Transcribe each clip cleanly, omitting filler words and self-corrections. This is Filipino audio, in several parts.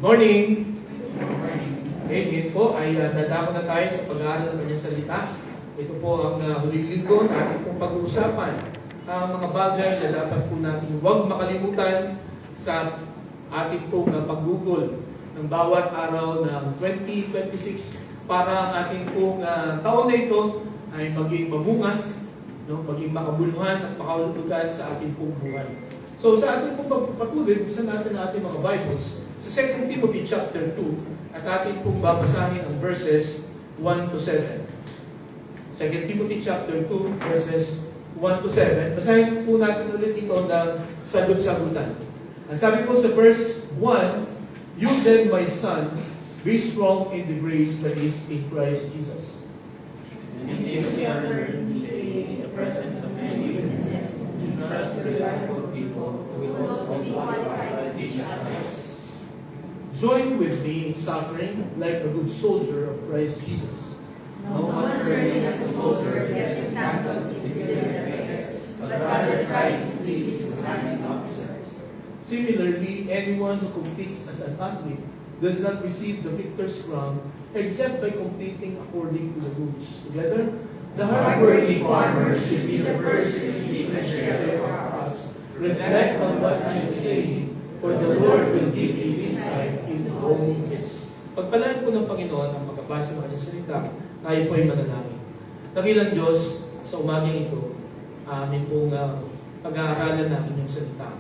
Morning! Okay, ngayon po ay dadako na tayo sa pag-aaral ng kanyang salita. Ito po ang huling linggo na ating pong pag-uusapan ang mga bagay na dapat po natin huwag makalimutan sa ating pong paggugol ng bawat araw ng 2026 para ang ating pong taon na ito ay maging mamunga, no? Maging makabuluhan at makahulugan sa ating pong buhay. So sa ating pong pagpapatuloy, buksan natin ang ating mga Bibles sa 2 Timothy chapter 2 at ating pong babasahin ang verses 1 to 7. 2 Timothy chapter 2 verses 1 to 7. Basahin po natin ulit ito ng sagot-sagutan. Ang sabi po sa verse 1, "You then, my son, be strong in the grace that is in Christ Jesus." And if you are learning in the presence of many witnesses, trust reliable people who will also qualify to teach others. Join with me in suffering like a good soldier of Christ Jesus. No one serving as a soldier gets entangled in civilian affairs, but rather tries to please his commanding officers. Similarly, anyone who competes as an athlete does not receive the victor's crown except by competing according to the rules. Together, the hardworking farmer should be the first to receive and share their crops. Reflect on what I am saying, for the Lord will give you insight into all this. Pagpalaan po ng Panginoon ang pagkabasa ng kanyang salita, tayo po ay manalangin. Dakilang Diyos, sa umagang ito, amin pong pag-aaralan ng inyong salita.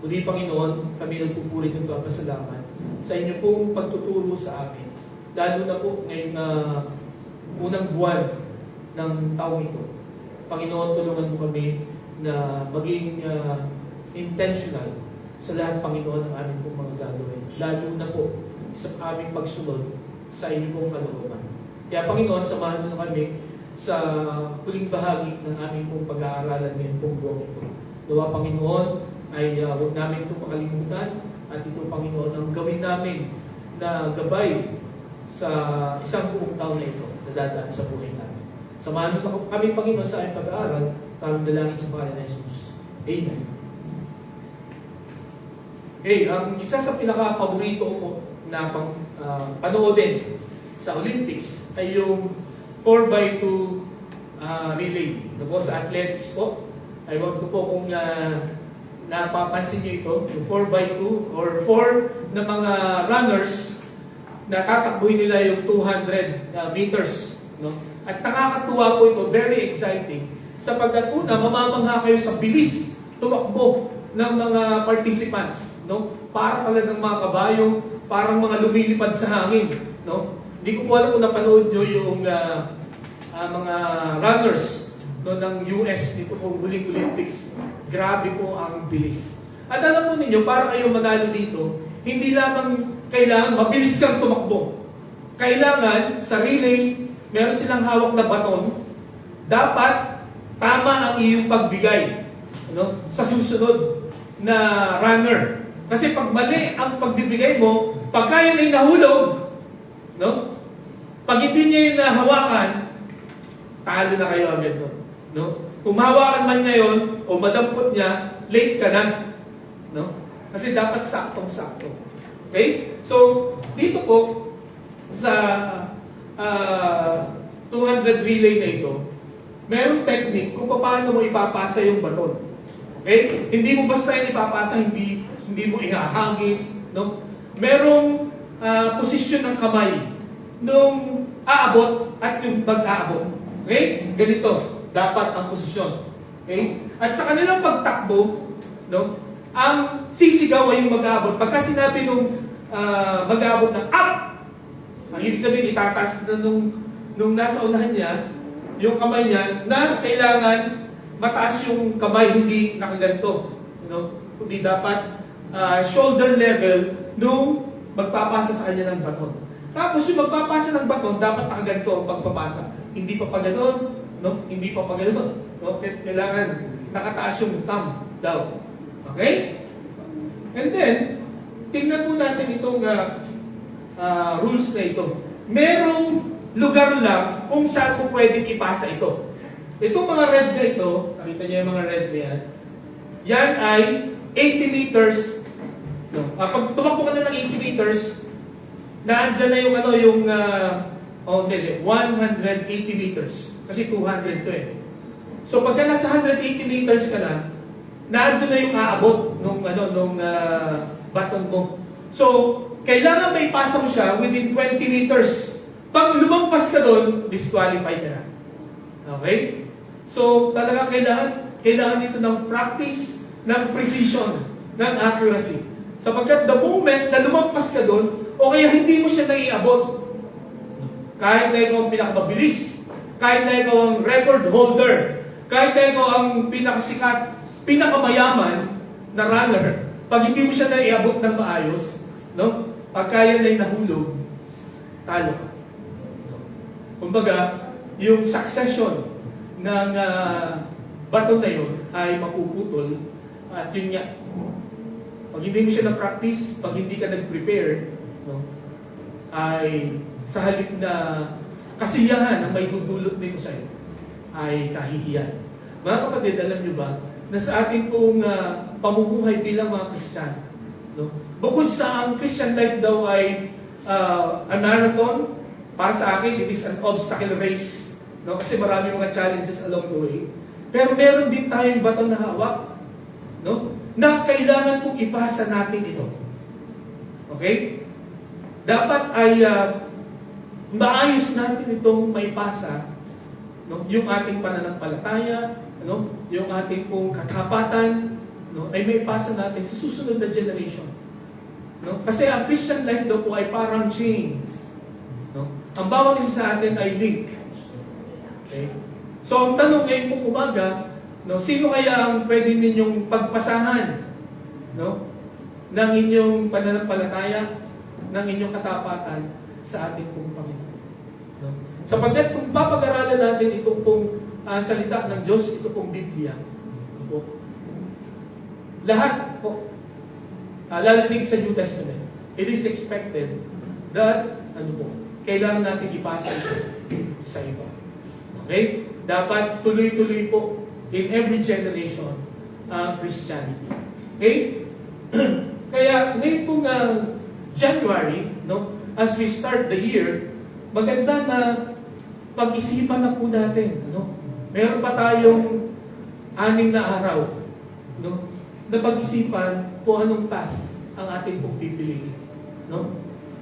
Muli Panginoon, kami nagpupulit ng papasalamat sa inyo pong pagtuturo sa amin. Lalo na po ngayong unang buwan ng taong ito. Panginoon, tulungan mo kami na maging intentional sa lahat, Panginoon, ng aming pong mga gagawin. Lalo na po sa aming pagsunod sa inyong pong kalooban. Kaya Panginoon, samahan mo na kami sa huling bahagi ng aming pong pag-aaralan ngayon pong buong ito. Nawa Panginoon ay huwag namin itong makalimutan at ito Panginoon ang gawin namin na gabay sa isang buong taon na ito na dadaan sa buhay namin. Samahan mo na kami Panginoon sa aming pag-aaral, kaming dalangin sa pangalan ng Jesus. Amen. Ang isa sa pinaka-paborito ko na panoodin sa Olympics ay yung 4x2 relay. Po sa athletics po. Ewan ko po kung napapansin niyo ito, yung 4x2 or 4 na mga runners na tatakbuhin nila yung 200 meters. No? At nakakatuwa po ito, very exciting. Sapagkat una, mamamangha kayo sa bilis tumakbo ng mga participants. No? Para talagang mga kabayo, parang mga lumilipad sa hangin. No? Hindi ko po alam kung napanood nyo yung mga runners ng US dito po huling Olympics. Grabe po ang bilis. At alam po ninyo, para kayo manalo dito, hindi lamang kailangan mabilis kang tumakbo. Kailangan sa relay, meron silang hawak na baton. Dapat tama ang iyong pagbigay sa susunod na runner. Kasi pag mali ang pagbibigay mo, pagka yun ay nahulog, pag hindi niya yung nahawakan, talo na kayo agad doon. Kung mahawakan man ngayon, o madampot niya, late ka na. Kasi dapat saktong-sakto. Okay? So, dito po, sa 200 relay na ito, merong technique kung paano mo ipapasa yung baton. Okay? Hindi mo basta yung ipapasa, hindi mo ihahagis. Merong posisyon ng kamay nung aabot at yung mag-aabot. Okay? Ganito, dapat ang posisyon. Okay? At sa kanilang pagtakbo, ang sisigaw ay yung mag-aabot. Pagka sinabi nung mag-aabot ng up, ang ibig sabihin, itataas na nung nasa unahan niya, yung kamay niya, na kailangan mataas yung kamay, hindi nakaganto. Kundi dapat shoulder level nung magpapasa sa kanya ng baton. Tapos yung magpapasa ng baton, dapat nakaganto ang pagpapasa. Hindi pa pa ganoon, Hindi pa pa ganoon. Kailangan nakataas yung thumb daw. Okay? And then, tingnan po natin itong rules na ito. Merong lugar lang kung saan po pwedeng ipasa ito. Itong mga red na ito, nakita niyo yung mga red na yan, yan ay 80 meters. Pag tumakbo ka na ng 80 meters, Naandyan na yung ano, yung 180 meters. Kasi 200 to eh. So pagka nasa 180 meters ka na, naandun na yung aabot nung baton mo. So, kailangan may pasa mo siya within 20 meters. Pag lumampas ka doon, disqualified ka na. Okay? So, talaga kailangan ito ng practice, ng precision, ng accuracy. Sapagkat the moment na lumampas ka doon, o kaya hindi mo siya naiabot, kahit na ikaw ang pinakamabilis, kahit na ikaw ang record holder, kahit na ikaw ang pinakasikat, pinakamayaman na runner, pag hindi mo siya naiabot ng maayos, no? Pag kaya na nahulog, talo ka. Kumbaga, yung succession ng bato na yun ay mapuputol at yun nga, pag hindi mo siya na-practice, pag hindi ka nag-prepare, no, ay sa halip na kasiyahan ang may dudulot nito sa'yo, ay kahihiyan. Mga kapatid, alam nyo ba, na sa ating pong pamumuhay bilang mga Kristiyano, no, bukod sa ang Christian life daw ay a marathon, para sa akin, it is an obstacle race. No? Kasi marami mga challenges along the way. Pero meron din tayong baton na hawak, no? Na kailangan pong ipasa natin ito. Okay? Dapat ay maayos natin itong maipasa, no? Yung ating pananampalataya, no? Yung ating pong katapatan, no? Ay maipasa natin sa susunod na generation. No? Kasi ang Christian life daw po ay parang chains. No? Ang bawat isa sa atin ay link. Okay? So ang tanong ngayon pong umaga, no, sino kaya ang pwede ninyong pagpasahan, no, ng inyong pananampalataya, ng inyong katapatan sa ating pong Panginoon? No? Sapagkat kung papag-aralan natin itong pong salita ng Diyos, ito pong Biblia, po, lahat po, lalo din sa New Testament, it is expected that, kailangan natin ipasa ito sa iba. Okay? Dapat tuloy-tuloy po in every generation Christianity. Okay? Kaya ngayon pong January, no, as we start the year, maganda na pag-isipan na po natin. No? Meron pa tayong 6 na araw, no, na pag-isipan kung anong path ang ating pong pipiliin. No?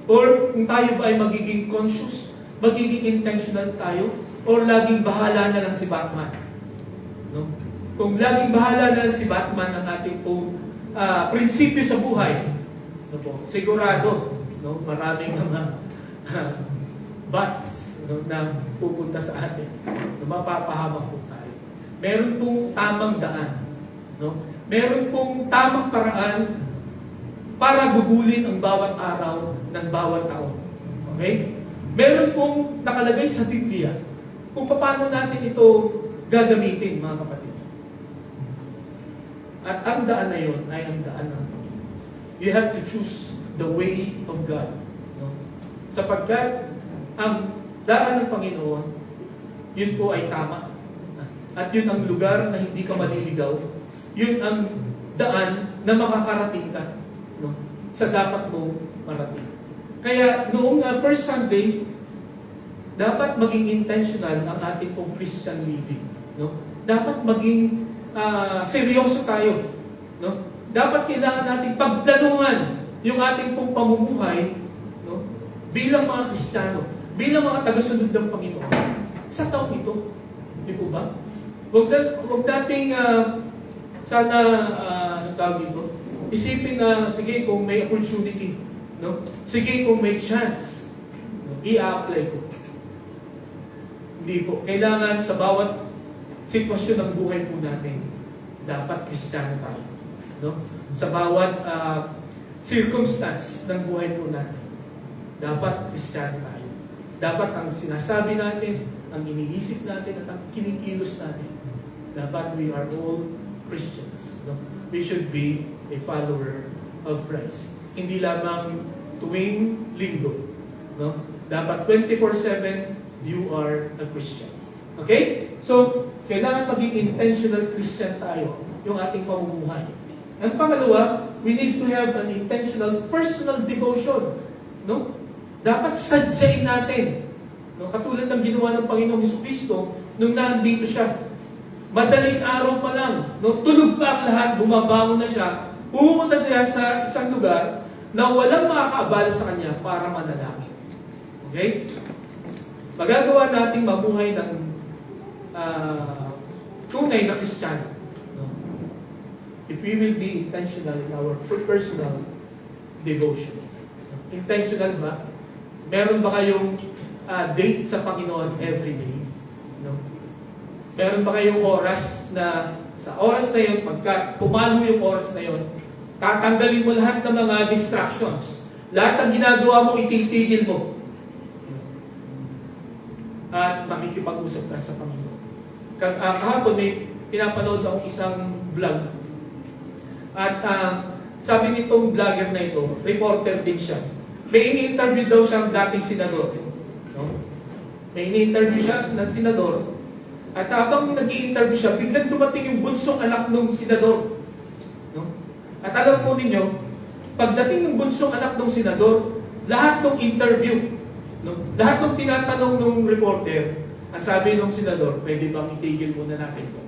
Or kung tayo ba ay magiging conscious, magiging intentional tayo, or laging bahala na lang si Batman. No? Kung laging bahala na lang si Batman ang ating pong prinsipyo sa buhay, no po, sigurado, no, maraming mga bats, no, na pupunta sa atin, na mapapahamak po sa atin. Meron pong tamang daan. No? Meron pong tamang paraan para gugulin ang bawat araw ng bawat taon. Okay? Meron pong nakalagay sa Biblia kung paano natin ito gagamitin, mga kapatid. At ang daan na yun ay ang daan ng Panginoon. You have to choose the way of God. No? Sapagkat ang daan ng Panginoon, yun po ay tama. At yun ang lugar na hindi ka maliligaw. Yun ang daan na makakarating ka, no, sa dapat mong marating. Kaya noong first Sunday, dapat maging intentional ang ating pong Christian living. No? Dapat maging seryoso tayo. No? Dapat kailangan nating pagplanuhan yung ating pong pamumuhay, no, bilang mga Kristiyano, bilang mga tagasunod ng Panginoon sa taong ito. Di po ba? Huwag nating sana, tawag dito, isipin na, sige, kung may opportunity, no? Sige, kung may chance, no? I-apply ko. Hindi po. Kailangan sa bawat sitwasyon ng buhay po natin, dapat Kristiyano tayo. No? Sa bawat circumstance ng buhay po natin, dapat Kristiyano tayo. Dapat ang sinasabi natin, ang iniisip natin, at ang kinikilos natin, dapat we are all Christians. No? We should be a follower of Christ. Hindi lamang tuwing linggo. No? Dapat 24/7, you are a Christian. Okay? So, kailangan maging intentional Christian tayo, yung ating pamumuhay. Ang pangalawa, we need to have an intentional personal devotion. No? Dapat sadyain natin. No? Katulad ng ginawa ng Panginoong Jesucristo nung nandito siya. Madaling araw pa lang, no? Tulog pa ang lahat, bumabangon na siya, pumunta siya sa isang lugar na walang makakaabala sa kanya para manalangin. Okay? Magagawa nating mabuhay ng tunay na Kristiyano. No? If we will be intentional in our personal devotion. Intentional ba? Meron ba kayong date sa Panginoon every day? No? Meron ba kayong oras na sa oras na yun, pagka pumalo yung oras na yun, tatanggalin mo lahat ng mga distractions. Lahat ng ginagawa mo, ititigil mo. At makikipag-usap ka sa Panginoon. Kahapon may pinapanood akong isang vlog. At sabi nitong vlogger na ito, reporter din siya. May ini-interview daw siyang dating senador. No? May ini-interview siya ng senador. At habang nag-i-interview siya, biglang dumating yung bunsong anak ng senador. No? At alam po ninyo, pagdating ng bunsong anak ng senador, lahat ng interview, no? Lahat ng tinatanong ng reporter, ang sabi ng senador, pwede bang itigil muna natin ito?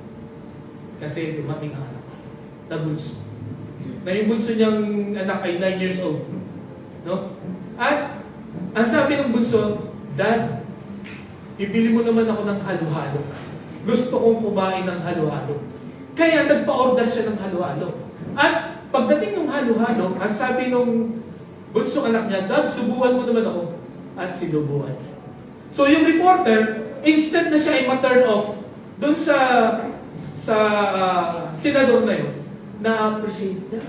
Kasi dumating ang anak na bunso. Na yung bunso niyang anak ay 9 years old. No? At ang sabi ng bunso, Dad, ibili mo naman ako ng halo-halo. Gusto kong kumain ng halo-halo. Kaya nagpa-order siya ng halo-halo. At pagdating ng halo-halo, ang sabi ng bunsong anak niya, Dad, subuan mo naman ako. At sinubuan niya. So yung reporter, instead na siya ay ma-turn off dun sa senador na yun, na-appreciate niya.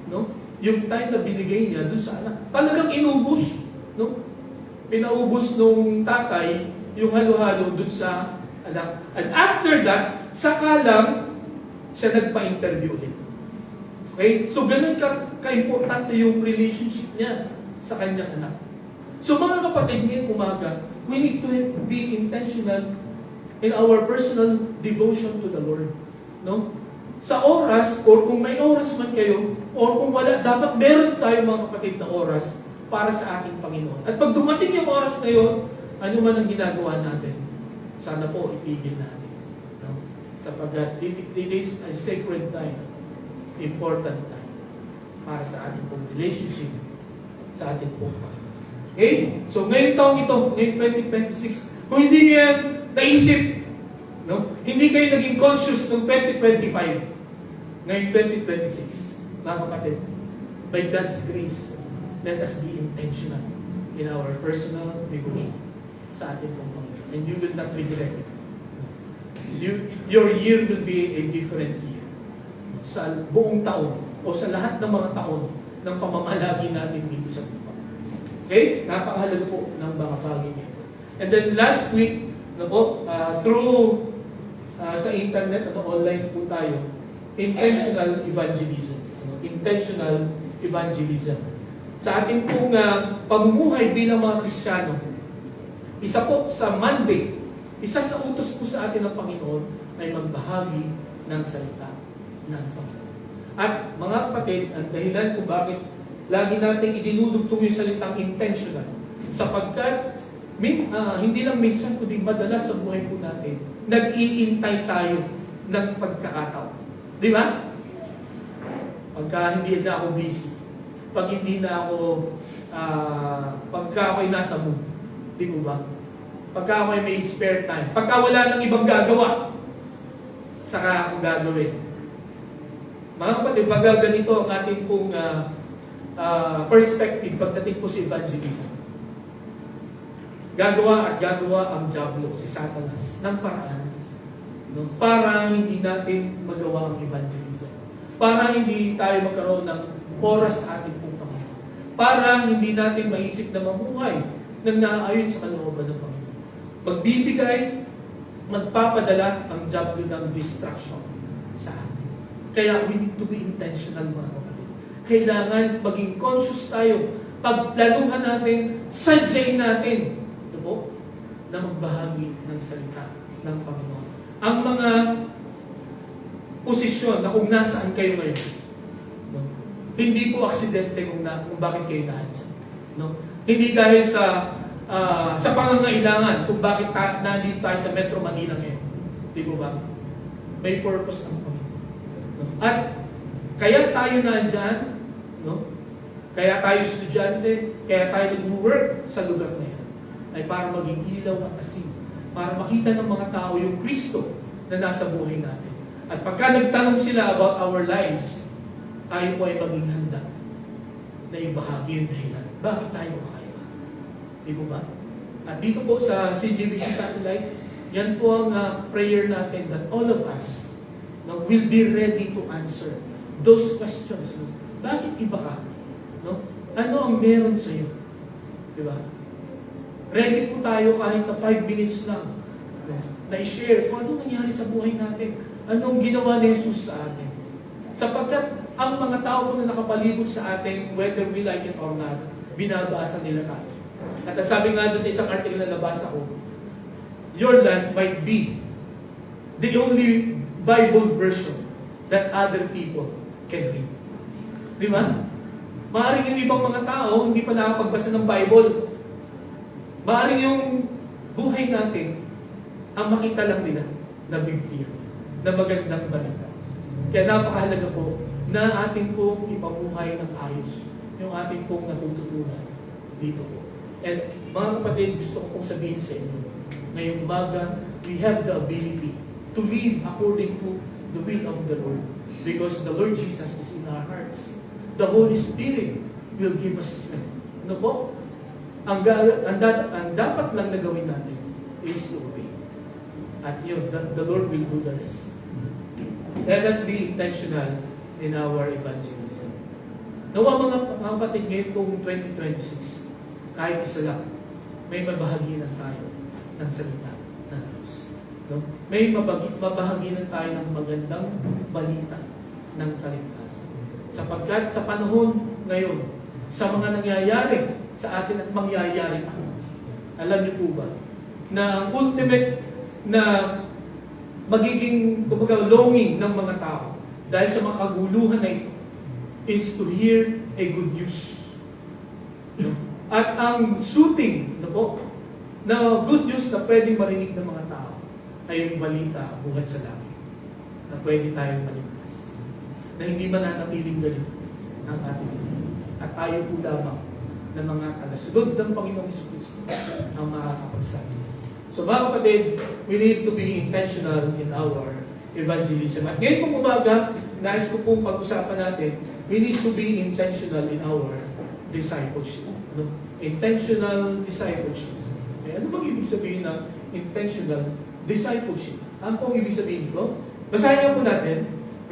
No? Yung time na binigay niya dun sa anak. Talagang inubos. No? Pinaubos nung tatay yung halo-halo dun sa anak. And after that, saka lang siya nagpa-interview ulit. Okay? So ganun ka-importante yung relationship niya sa kanyang anak. So mga kapatid, ngayong umaga, we need to be intentional in our personal devotion to the Lord. No? Sa oras, or kung may oras man kayo, or kung wala, dapat meron tayo mga kapatid na oras para sa ating Panginoon. At pag dumating yung oras na yun, ano man ang ginagawa natin, sana po itigil natin. No? Sapagkat it is a sacred time, important time, para sa ating pong relationship sa ating pong Panginoon. Okay? So ngayong taong ito, ngayong 2026, kung hindi niyo yan naisip, no? Hindi kayo naging conscious noong 2025, ngayong 2026, mga kapatid, by God's grace, let us be intentional in our personal devotion sa ating pong Panginoon. And you will not regret it. Your year will be a different year. Sa buong taon, o sa lahat ng mga taon ng pamamalagi natin dito sa lupa. Okay? Napakahalaga po ng mga bagay nito. And then last week, through sa internet, online po tayo, intentional evangelism. Intentional evangelism. Sa ating pong pamumuhay bilang mga Kristiyano, isa po sa mandate, isa sa utos po sa atin ng Panginoon ay magbahagi ng salita ng Panginoon. At mga kapatid, ang dahilan kung bakit lagi natin idinudugtong yung salitang intentional. Sapagkat, hindi lang minsan, kundi madalas sa buhay po natin, nag-iintay tayo ng pagkakataon. Di ba? Pagka hindi na ako busy, pag hindi na ako, pagka ako'y nasa mood, di mo ba? Pagka ako'y may spare time, pagka wala nang ibang gagawa, saka ako gagawin. Mga kapatid, pagka ganito ang ating pong perspective pagdating po sa evangelism. Gagawa at gagawa ang diablo, si Satanas, ng paraan, no? Para hindi natin magawa ang evangelism. Para hindi tayo magkaroon ng oras sa ating pong Panginoon. Para hindi natin maisip na mamuhay nang naaayon sa kalooban ng Panginoon. Magbibigay, magpapadala ang diablo ng distraction sa atin. Kaya we need to be intentional, mga kapatid. Kailangan maging conscious tayo. Pagplanuhan natin, sadyain natin ito po, na magbahagi ng salita ng Panginoon. Ang mga posisyon na kung nasaan kayo ngayon, no? Hindi po aksidente kung bakit kayo nandiyan. No? Hindi dahil sa pangangailangan kung bakit nandito tayo sa Metro Manila ngayon. Di ba ba? May purpose ang Panginoon. No? At kaya tayo nandyan, no? Kaya tayo estudyante, kaya tayo nag-work sa lugar na yan, ay para maging ilaw at asin. Para makita ng mga tao yung Kristo na nasa buhay natin. At pagka nagtanong sila about our lives, tayo po ay maging handa na ibahagi yung dahilan. Bakit tayo kakaiba? Di ba ba? At dito po sa CGBC Satellite, yan po ang prayer natin that all of us will be ready to answer those questions. Bakit iba ka? No? Ano ang meron sa iyo? Di ba? Ready po tayo kahit na 5 minutes lang na i-share kung ano nangyari sa buhay natin. Anong ginawa ni Jesus sa atin. Sapagkat ang mga tao po na nakapalibot sa atin, whether we like it or not, binabasa nila tayo. At sabi nga doon sa isang article na nabasa ko, your life might be the only Bible version that other people can read. Di ba? Maaaring yung ibang mga tao hindi pa nakapagbasa ng Bible. Maaaring yung buhay natin ang makita lang nila na Biblia, na magandang balita. Kaya napakahalaga po na ating pong ipamuhay ng ayos yung ating pong natututunan dito po. And mga kapatid, gusto ko pong sabihin sa inyo, ngayong umaga, we have the ability to live according to the will of the Lord. Because the Lord Jesus is in our hearts. The Holy Spirit will give us strength. Ano po? Ang dapat lang na gawin natin is to obey. At yun, the Lord will do the rest. Let us be intentional in our evangelism. Nawa mga kapatid, ngayon pong 2026, kahit isa lang, may mabahaginan tayo ng salita ng Diyos. No? May mabahaginan tayo ng magandang balita ng kaligtasan. Sapagkat sa panahon ngayon, sa mga nangyayari sa atin at mangyayari pa, alam niyo po ba, na ang ultimate na magiging longing ng mga tao dahil sa mga kaguluhan na ito is to hear a good news. At ang shooting na good news na pwedeng marinig ng mga tao ay yung balita buhat sa langit na pwede tayong maligtas. Na hindi mananatiling ganito ang ating at tayo po lamang ng mga tagasunod ng Panginoong Jesucristo ang makakapagsabi. So mga kapatid, we need to be intentional in our evangelism. At ngayon pong umaga, nais ko pong pag-usapan natin, we need to be intentional in our discipleship. No? Intentional discipleship. Eh, ano bang ibig sabihin ng intentional discipleship? Ano pong ibig sabihin ko? Basahin niyo po natin.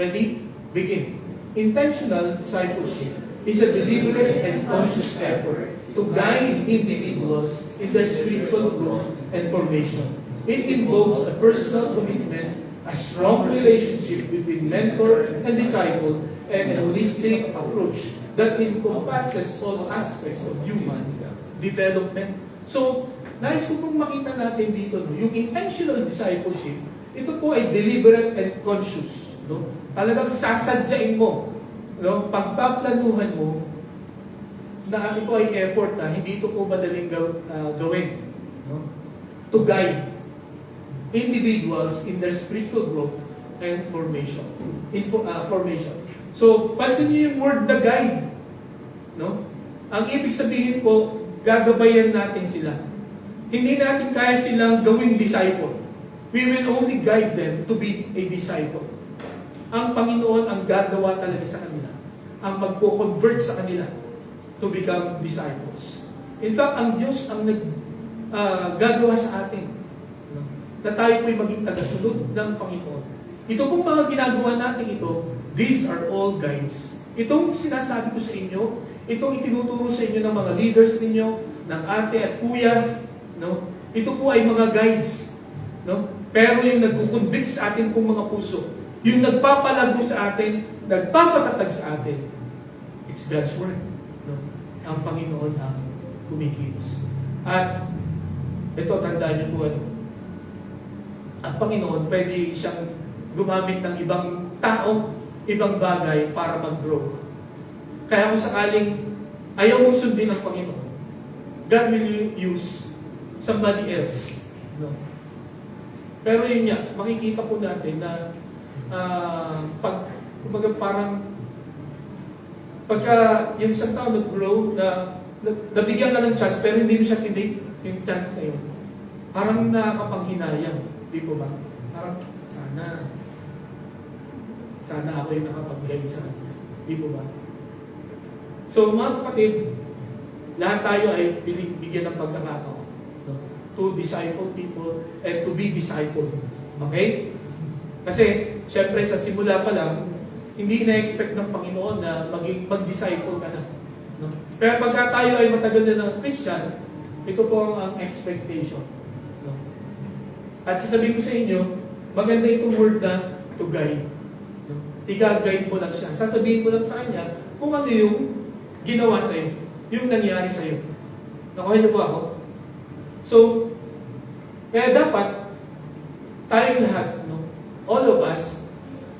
Ready? Begin. Intentional discipleship is a deliberate and conscious effort to guide individuals in their spiritual growth and formation. It involves a personal commitment, a strong relationship between mentor and disciple, and a holistic approach that encompasses all aspects of human development. So, nais ko pong makita natin dito, no, yung intentional discipleship, ito po ay deliberate and conscious. No? Talagang sasadyain mo, no, pagpaplanuhan mo, na ito ay effort na hindi ito po madaling gawin. No? To guide individuals in their spiritual growth and formation. Formation. So, pansin niyo yung word na guide. No? Ang ibig sabihin po, gagabayan natin sila. Hindi natin kaya silang gawing disciple. We will only guide them to be a disciple. Ang Panginoon ang gagawa talaga sa kanila. Ang magpo-convert sa kanila to become disciples. In fact, ang Diyos ang gagawa sa atin. No? Na tayo po'y maging tagasunod ng Panginoon. Ito pong mga ginagawa natin ito, these are all guides. Itong sinasabi ko sa inyo, itong itinuturo sa inyo ng mga leaders ninyo, ng ate at kuya, no? Ito po ay mga guides. No? Pero yung nagkukonvict sa atin pong mga puso, yung nagpapalago sa atin, nagpapatatag sa atin, it's God's word. No? Ang Panginoon ang kumikilos. At ito, tandaan niyo po, ang Panginoon pwede siyang gumamit ng ibang tao, ibang bagay para mag-grow. Kaya kung sakaling ayaw mong sundin ang Panginoon, God will use somebody else. No? Pero yun nga, makikita po natin na kumbaga parang pagka yung isang tao nag-grow na nabigyan ka ng chance pero hindi mo siya tinake yung chance na yun. Parang nakakapanghinayang. Di po ba? Parang sana ako yung nakapag-guide sa kanya. Di po ba? So mga kapatid, lahat tayo ay bigyan ng pagkakataon, no? To disciple people and to be discipled. Okay? Kasi, syempre sa simula pa lang, hindi na-expect ng Panginoon na mag-disciple ka na. No? Pero pagka tayo ay matagal na ng Christian, ito po ang expectation. No? At sasabihin ko sa inyo, maganda itong word na to guide. No? Iga-guide mo lang siya. Sasabihin mo lang sa kanya kung ano yung ginawa sa'yo, yung nangyari sa'yo. Nakuha niyo po ako? So, kaya dapat tayong lahat, no? All of us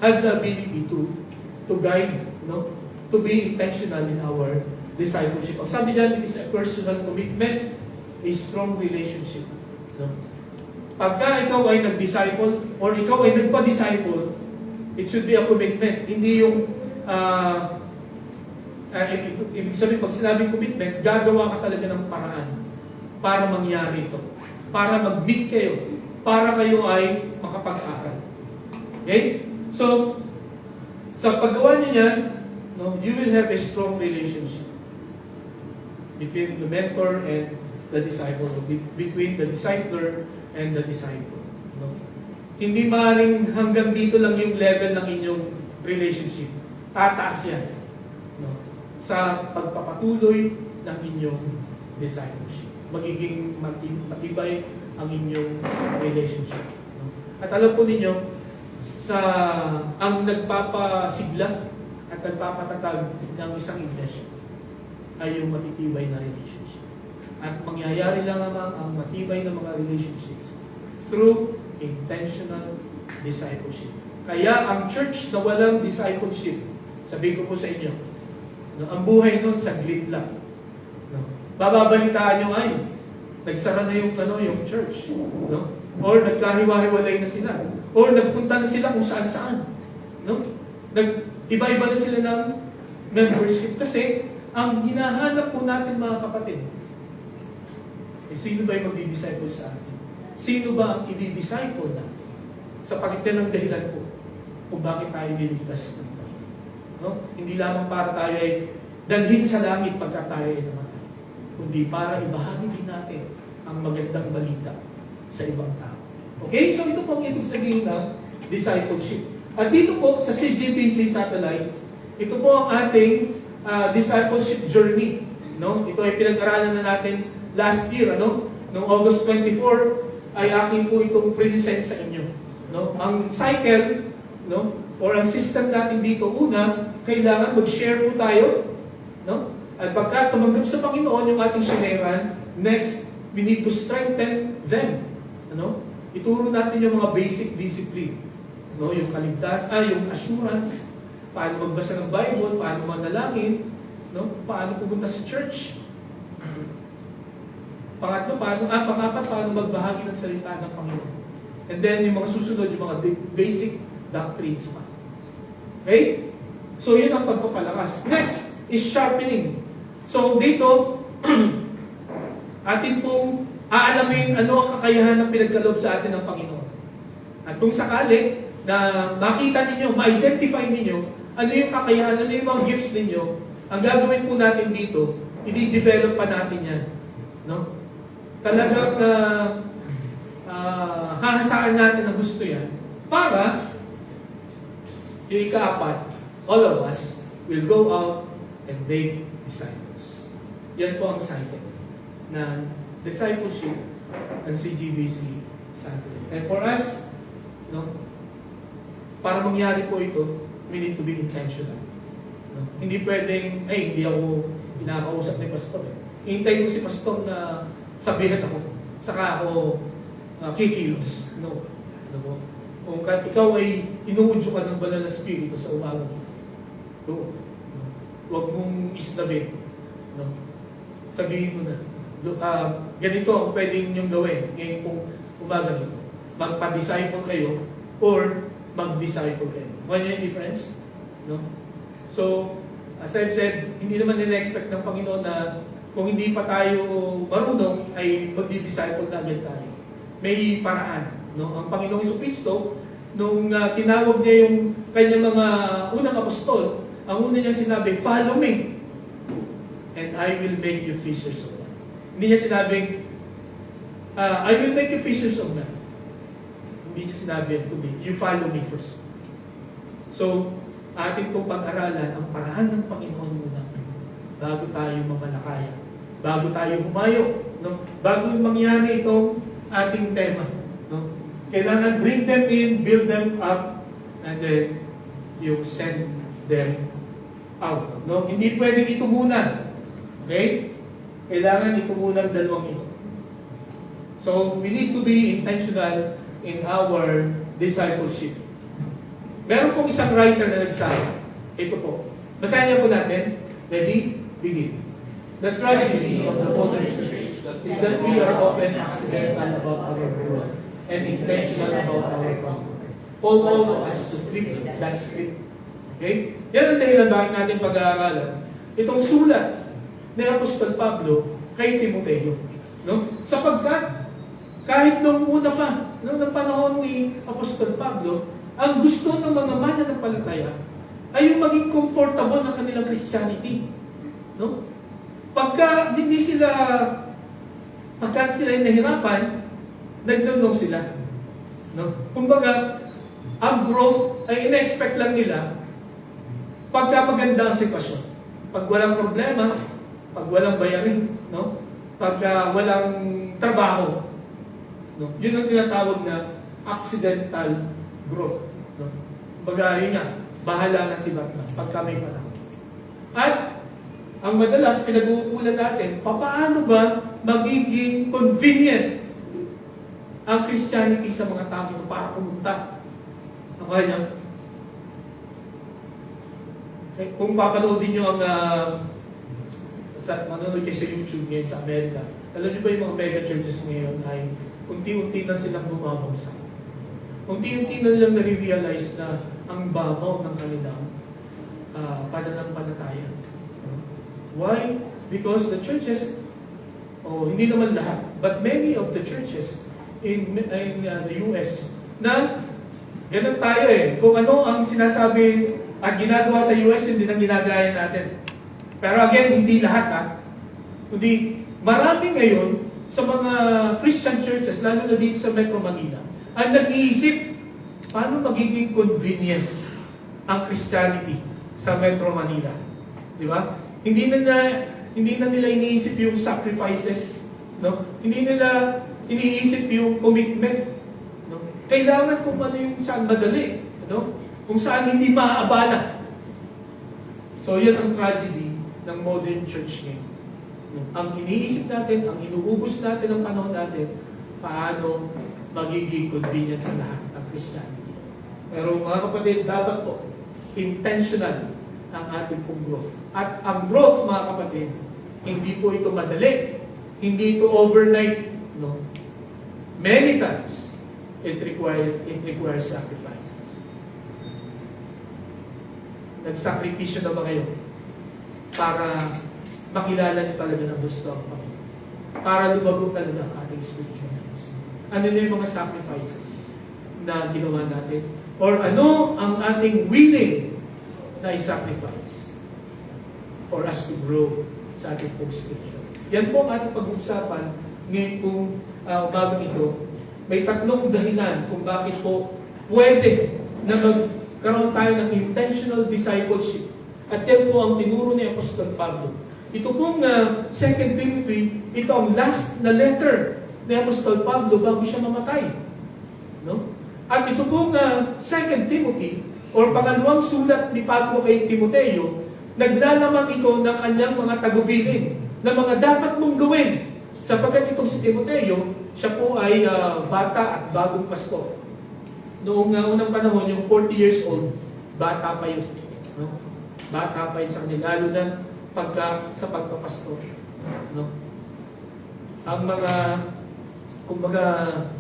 has the ability to guide, no? To be intentional in our discipleship. Ang sabi niyan, it is a personal commitment, a strong relationship. No? Pagka ikaw ay nag-disciple or ikaw ay nagpa-disciple, it should be a commitment. Hindi yung ibig sabihin, pag sinabing commitment, gagawa ka talaga ng paraan para mangyari ito. Para mag-meet kayo. Para kayo ay makapag-aral. Okay? So, sa paggawa niyo yan, no, you will have a strong relationship between the mentor and the disciple, between the discipler and the disciple. No? Hindi maaaring hanggang dito lang yung level ng inyong relationship. Tataas yan, no? Sa pagpapatuloy ng inyong discipleship. Magiging matibay ang inyong relationship. No? At alam po ninyo, ang nagpapasigla at nagpapatatag ng isang iglesia ay yung matitibay na relationship. At mangyayari lang naman ang matibay na mga relationships through intentional discipleship. Kaya ang church na walang discipleship, sabihin ko po sa inyo, no, ang buhay nun saglit lang. No? Bababalitaan nyo ay, nagsara na yung church. No? Or nagkahiwa-hiwalay na sila. Or nagpunta na sila kung saan-saan. No? Iba-iba na sila ng membership. Kasi, ang hinahanap po natin mga kapatid, sino ba yung mag-disciple sa atin? Sino ba ang i-disciple na? Sa pagitan ng dahilan po kung bakit tayo niligtas ng Panginoon. No? Hindi lamang para tayo ay dalhin sa langit pagka tayo ay namatay. Kundi para ibahagi din natin ang magandang balita sa ibang tao. Okay? So ito po ang ibig sabihin ng discipleship. At dito po sa CGBC Satellite, ito po ang ating discipleship journey. No? Ito ay pinag-aralan na natin last year. Noong August 24 ay akin po itong present sa inyo. No? Ang cycle, no? Or ang system natin dito, una, kailangan mag-share po tayo. No? At pagka tumanggap sa Panginoon yung ating shareran, next, we need to strengthen them. Ituro natin yung mga basic discipline. Yung kaligtasan, yung assurance, paano magbasa ng Bible, paano manalangin, paano pumunta sa church. Pangatlo, pangapat, paano magbahagi ng salita ng Panginoon. And then, yung mga susunod, yung mga basic doctrines pa. Okay? So, yun ang pagpapalakas. Next is sharpening. So, dito, atin pong aalamin ano ang kakayahan ng pinagkaloob sa atin ng Panginoon. At kung sakali na makita ninyo, ma-identify ninyo, ano yung kakayahan, ano yung mga gifts ninyo, ang gagawin po natin dito, i-develop pa natin yan. No? Talagang hahasaan natin ang gusto yan para yung ika-apat, all of us will go out and make disciples. Yan po ang cycle ng discipleship ng CGBC Satellite. And for us, para mangyari po ito, we need to be intentional. Hindi pwedeng, hindi ako pinakausap ni Pastor. Hintay ko si Pastor na sabihan ako, saka ako kikilos. No. Kung ikaw ay inuudyo ka ng banal na spirito sa umaga mo, huwag mong isnabin. Sabihin mo na. ganito ang pwedeng niyong gawin ngayon kung umaga nito. Magpa-disciple kayo or mag-disciple kayo. Ano yung difference? No? So, as I've said, hindi naman nila-expect ng Panginoon na kung hindi pa tayo marunong, ay mag-disciple na agad tayo. May paraan. No? Ang Panginoong Jesucristo, nung tinawag niya yung kanyang mga unang apostol, ang una niya sinabi, "Follow me, and I will make you fishers of men." Hindi niya sinabing, "I will make you fishers of men." Hindi niya sinabi, kundi, "You follow me first." So, atin pong pag-aralan ang paraan ng Panginoon muna bago tayo mamalakaya, bago tayo humayo, no? Bago mangyari itong ating tema. No? Kailangan bring them in, build them up, and then you send them out. No? Hindi pwedeng ito muna. Okay? Kailangan ito muna ang dalawang ito. So, we need to be intentional in our discipleship. Meron pong isang writer na nagsabi. Ito po. Basahin niyo po natin. Ready? Begin. The tragedy of the modern church is that we are often accidental about our growth and intentional about our comfort. Paul calls us to flip that script. Okay? Yan ang dahilan bakit natin pag-aaralan itong sulat ni Apostol Pablo kay Timoteo. No? Sapagkat kahit noong una pa, noong panahon ni Apostol Pablo, ang gusto ng mga mananampalataya ay yung maging comfortable na kanilang Christianity. No? Pagka sila nahirapan, nagdunong sila. No? Kumbaga, ang growth ay ina-expect lang nila pagka maganda ang sitwasyon. Pag walang problema, pag walang bayarin, no? Pagka walang trabaho, no? Yun ang tinatawag na accidental growth. No? Bagay niya, bahala na si Batman pagka may panahon. At ang madalas pinag-uukulan natin, paano ba magiging convenient ang Christianity sa mga tao para pumunta? Ang kanya, kung papanoodin nyo ang manonood kayo sa YouTube ngayon sa Amerika, alam niyo ba yung mga mega churches ngayon ay unti-unti na silang bumabagsak. Unti-unti na nilang nare-realize na ang babaw ng kanilang pananampalataya. Why? Because the churches, hindi naman lahat, but many of the churches in the US, na ganun tayo kung ano ang sinasabi at ginagawa sa US, hindi nang ginagaya natin. Pero again, hindi lahat Kundi marami ngayon sa mga Christian churches, lalo na dito sa Metro Manila, ang nag-iisip, paano magiging convenient ang Christianity sa Metro Manila. Di ba? Hindi na nila iniisip yung sacrifices, no? Hindi nila iniisip yung commitment, no? Kailangan kung ano yung saan madali, no? Kung saan hindi maaabala. So, yan ang tragedy ng modern church ngayon. Ang iniisip natin, ang inuubos natin ang panahon natin, paano magiging convenient sa lahat ng Christianity. Pero mga kapatid, dapat po intentional ang ating pong growth. At ang growth, mga kapatid, hindi po ito madali. Hindi ito overnight. No? Many times, it requires sacrifices. Nagsakripisyo na ba kayo para makilala niyo talaga ng gusto ang Panginoon? Para lumago talaga ang ating spiritual lives. Ano na yung mga sacrifices na ginawa natin? Or ano ang ating willing na i-sacrifice for us to grow sa ating pong spiritual life? Yan po ang ating pag-uusapan ngayon pong umagang ito. May tatlong dahilan kung bakit po pwede na magkaroon tayo ng intentional discipleship. At yan po ang tinuro ni Apostol Pablo. Ito pong 2 Timothy, ito ang last na letter ni Apostol Pablo bago siya mamatay. No? At ito pong 2 Timothy, or pangalawang sulat ni Pablo kay Timoteo, naglalaman ito ng kanyang mga tagubilin na mga dapat mong gawin. Sapagkat itong si Timoteo, siya po ay bata at bagong pastor. Noong unang panahon, yung 40 years old, bata pa yun. No? Bata pa yun sa kanila, lalo na sa pagpapastor. No? ang mga kumbaga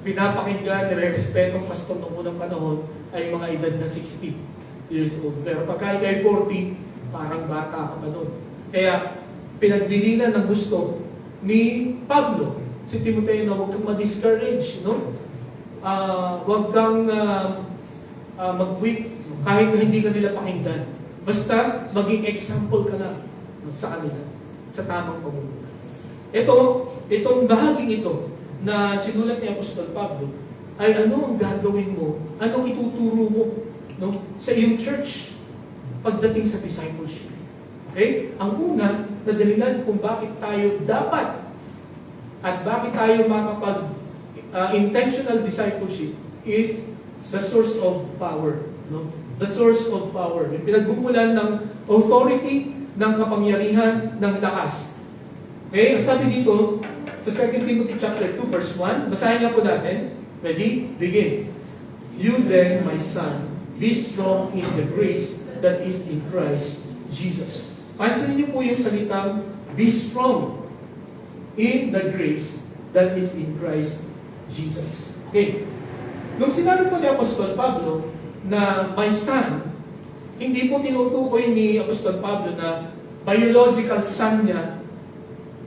pinapakinggan, nire-respetong pastor noong unang panahon ay mga edad na 60 years old. Pero pagka ikay 40, parang bata ka pa noon. Kaya pinagbilinan ng gusto ni Pablo, si Timoteo, na huwag kang ma-discourage, no? Huwag kang mag-quit kahit na hindi ka nila pakinggan. Basta maging example ka lang, no, sa kanila, sa tamang pamumuhay. Itong bahaging ito na sinulat ni Apostol Pablo ay ano ang gagawin mo, anong ituturo mo, no, sa iyong church pagdating sa discipleship. Okay? Ang una na dahilan kung bakit tayo dapat at bakit tayo intentional discipleship is the source of power. No? The source of power. Yung pinagmumulan ng authority, ng kapangyarihan, ng lakas. Okay? Ang sabi dito, sa 2 Timothy chapter 2, verse 1, basahin nga po natin. Ready? Begin. You then, my son, be strong in the grace that is in Christ Jesus. Pansinin niyo po yung salitang, be strong in the grace that is in Christ Jesus. Okay. Nung sinabi po ni Apostol Pablo na my son, hindi po tinutukoy ni Apostol Pablo na biological son niya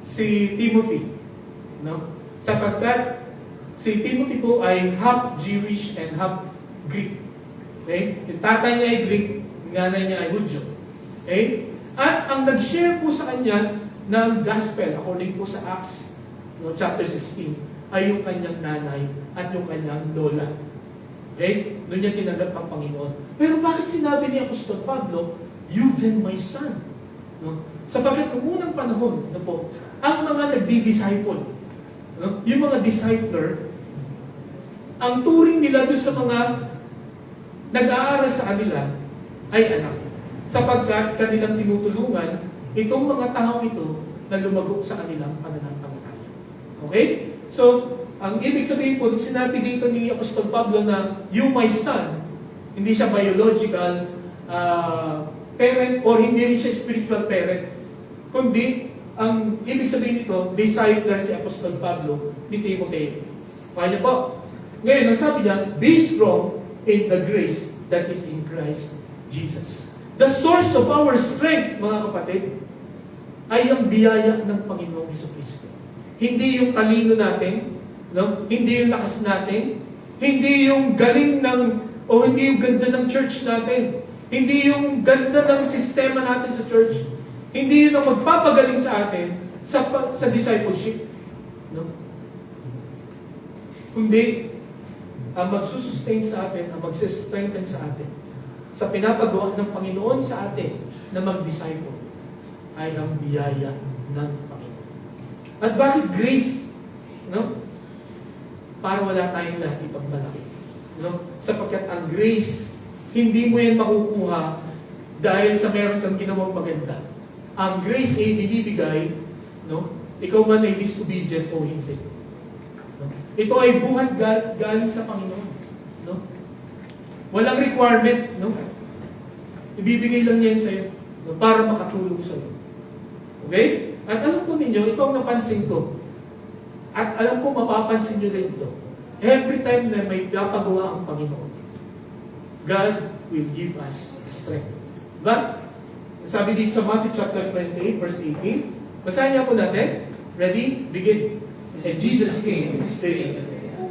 si Timothy. No? Sapagkat si Timothy po ay half Jewish and half Greek. Okay? Yung tatay niya ay Greek, yung nanay niya ay Hudyo. Okay? At ang nag-share po sa kanya ng gospel, according po sa Acts chapter 16, ay yung kanyang nanay at yung kanyang lola. Okay? Doon niya tinanggap ang Panginoon. Pero bakit sinabi ni Apostol Pablo, you then my son? No? Sapagkat noong unang panahon, no po, ang mga nagdi-disciple, no? Yung mga discipler, ang turing nila doon sa mga nag-aaral sa kanila ay anak. Sapagkat kanilang tinutulungan itong mga tao ito na lumago sa kanilang pananampalataya. Okay? So, ang ibig sabihin po, sinabi dito ni Apostol Pablo na you my son, hindi siya biological parent or hindi rin siya spiritual parent. Kundi, ang ibig sabihin nito, discipler si Apostol Pablo ni Timoteo. Kaya po. Ngayon, ang sabi niya, be strong in the grace that is in Christ Jesus. The source of our strength, mga kapatid, ay ang biyaya ng Panginoong Jesucristo. Hindi yung talino natin, no? Hindi yung lakas natin, hindi yung galing o hindi yung ganda ng church natin, hindi yung ganda ng sistema natin sa church, hindi yun ang magpapagaling sa atin sa discipleship. No? Kundi, ang magsusustain sa atin, ang magsistrengthen sa atin, sa pinapagawa ng Panginoon sa atin na mag-disciple, ay ang biyaya ng Panginoon. At bakit grace? No? Para wala tayong lahat ipagmalaki. No? Sapagkat ang grace, hindi mo yan makukuha dahil sa meron kang ginawang maganda. Ang grace ay binibigay, no? Ikaw man ay disobedient o hindi. No? Ito ay buhat galing sa Panginoon. No? Walang requirement, no? Ibibigay lang niya yun sa'yo, no? Para makatulong sa'yo. Okay? At alam po ninyo, ito ang napansin ko. At alam ko mapapansin nyo rin ito. Every time na may papagawa ang Panginoon, God will give us strength. Diba? Sabi dito sa Matthew chapter 28, verse 18. Basahin niya po natin. Ready? Begin. And Jesus came and spake,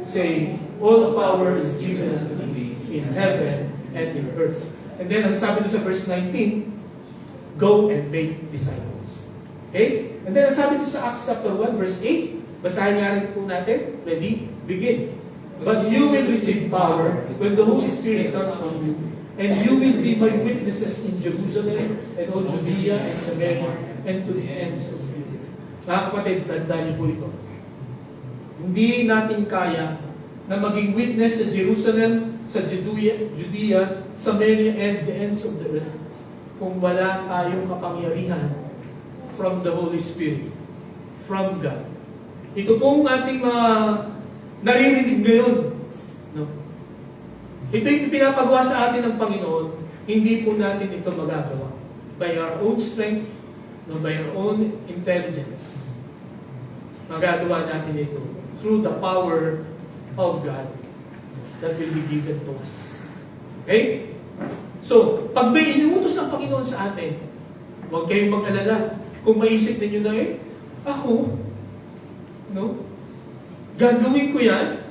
saying, all power is given unto me in heaven and in earth. And then, ang sabi doon sa verse 19, go and make disciples. Okay? And then, ang sabi doon sa Acts chapter 1, verse 8, basahin nga rin po natin. Ready? Begin. But you will receive power when the Holy Spirit comes on you, and you will be my witnesses in Jerusalem and all Judea and Samaria and to the ends of the earth. Mga kapatid, tandaan niyo po ito. Hindi natin kaya na maging witness sa Jerusalem, sa Judea, Samaria, and the ends of the earth kung wala tayong kapangyarihan from the Holy Spirit, from God. Ito pong ating naririnig ngayon. No? Ito yung pinapagawa sa atin ng Panginoon, hindi po natin ito magagawa by our own strength, no, by our own intelligence. magagawa natin ito through the power of God that will be given to us. Okay? So, pag may iniutos ang Panginoon sa atin, huwag kayong mag-alala. Kung maisip ninyo na ako, no? Gagawin ko yan.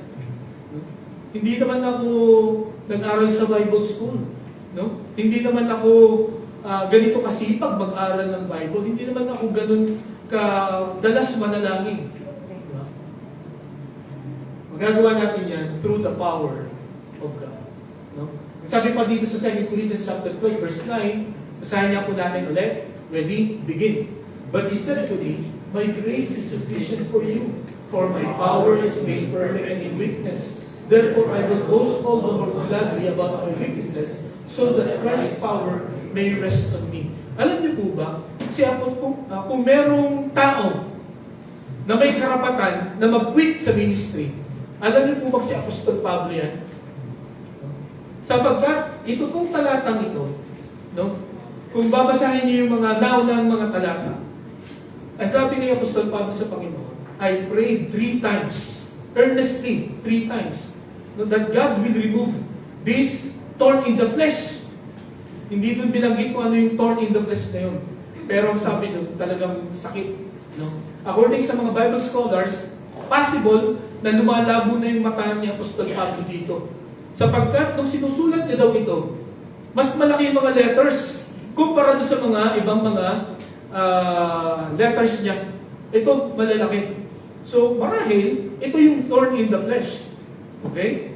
Hindi naman ako nag-aral sa Bible school. No? Hindi naman ako ganito kasipag mag-aral ng Bible. Hindi naman ako ganun kadalas manalangin. No? Magagawa natin yan through the power of God. No? Sabi pa dito sa 2 Corinthians chapter 12, verse 9, basahin niya po natin ulit. Ready? Begin. But he said to me, my grace is sufficient for you, for my power is made perfect in weakness. Therefore, I will boast all the more gladly about my weaknesses, so that Christ's power may rest on me. Alam niyo po ba, kung merong tao na may karapatan na mag-quit sa ministry, alam niyo po ba si Apostol Pablo yan? Sapagkat ito pong talatang ito, no? Kung babasahin niyo yung mga naunang mga talata, ang sabi ni Apostol Pablo sa Panginoon, I prayed 3 times, earnestly 3 times, no, that God will remove this thorn in the flesh. Hindi doon binanggit kung ano yung thorn in the flesh na yun. Pero ang sabi doon, talagang sakit. No? According sa mga Bible scholars, possible na lumalabo na yung mata ni Apostol Pablo dito. Sapagkat nung sinusulat niya daw ito, mas malaki yung mga letters kumpara doon sa mga ibang mga letters niya. Ito malalaki. So marahil, ito yung thorn in the flesh. Okay?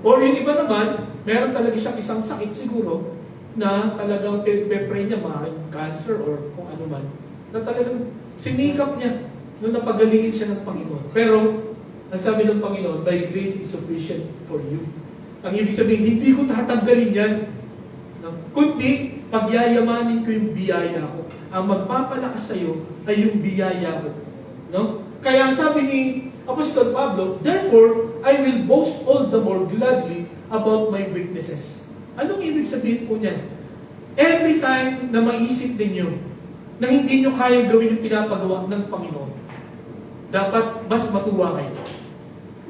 Or yung iba naman, meron talaga siyang isang sakit siguro na talagang pe-pray niya, maaaring cancer or kung ano man, na talagang sinikap niya nung napagalingin siya ng Panginoon. Pero, ang sabi ng Panginoon, by grace is sufficient for you. Ang ibig sabihin, hindi ko tatanggalin yan. Kundi, pagyayamanin ko yung biyaya ko. Ang magpapalakas sa iyo ay yung biyaya ko. No? Kaya ang sabi ni Apostol Pablo, therefore, I will boast all the more gladly about my weaknesses. Anong ibig sabihin po niyan? Every time na maisip ninyo na hindi nyo kayang gawin yung pinapagawa ng Panginoon, dapat mas matuwa kayo.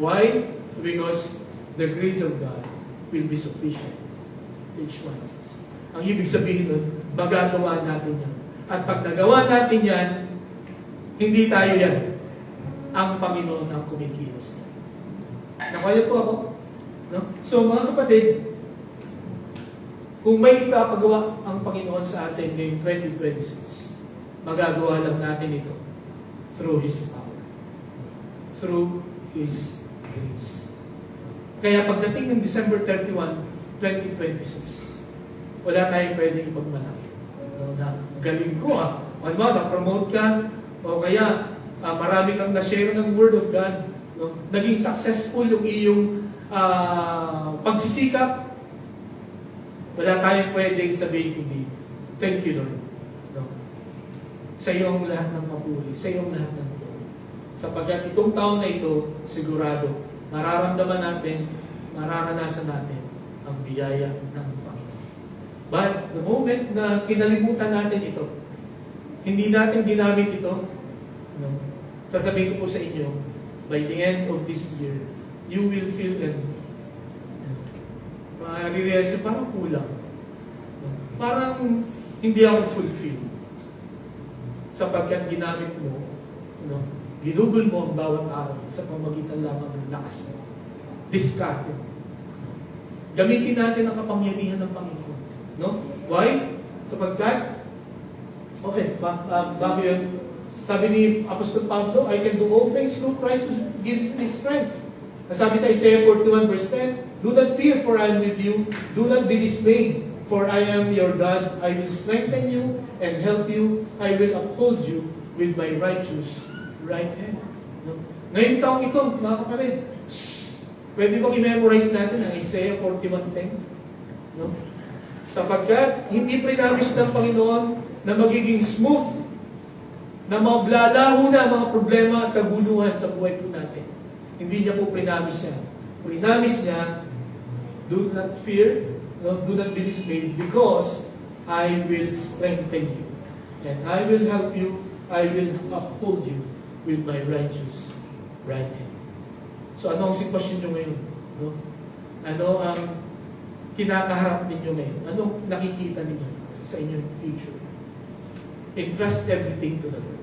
Why? Because the grace of God will be sufficient to each one of us. Ang ibig sabihin nun, magagawa natin yan. At pag nagawa natin yan, hindi tayo yan. Ang Panginoon ang kumikilos. Nakaya po ako? No? So mga kapatid, kung may ipapagawa ang Panginoon sa atin ngayong 2026, magagawa lang natin ito through His power. Through His grace. Kaya pagdating ng December 31, 2026, wala tayong pwedeng ipagmalaki. Na galing ko Ano ba, na-promote ka, o kaya marami kang na-share ng Word of God. No? Naging successful yung iyong pagsisikap. Wala tayong pwedeng sabihin kundi, thank you Lord. No? Sa iyong lahat ng papuri, sa iyong lahat ng tulong. Sapagkat itong taon na ito, sigurado, mararamdaman natin, mararanasan natin ang biyaya ng Panginoon. But the moment na kinalimutan natin ito, hindi natin ginamit ito, no? Sasabihin ko po sa inyo, by the end of this year, you will feel empty. Marirealize parang kulang. Parang hindi ako fulfilled. Sapagkat ginamit mo, ginugol mo ang bawat araw sa pamagitan lamang ng lakas mo. Discard mo. Gamitin natin ang kapangyarihan ng Panginoon. No? Why? Sapagkat, bago yun, sabi ni Apostol Pablo, I can do all things through Christ who gives me strength. Sabi sa Isaiah 41 verse 10, do not fear, for I am with you. Do not be dismayed, for I am your God. I will strengthen you and help you. I will uphold you with my righteous right hand. No? Ngayong taong ito, mga kapatid, pwede bang i-memorize natin ang Isaiah 41:10? No? Sapagkat hindi prinamis ng Panginoon na magiging smooth, na mablalaho na ang mga problema at kaguluhan sa buhay po natin. Hindi niya po prinamis yan. Prinamis niya, do not fear, do not be dismayed, because I will strengthen you. And I will help you, I will uphold you with my righteous right hand. So ano ang sitwasyon nyo ngayon? No? Ano ang kinakaharap ninyo ngayon? Ano nakikita ninyo sa inyong future? Entrust everything to the Lord.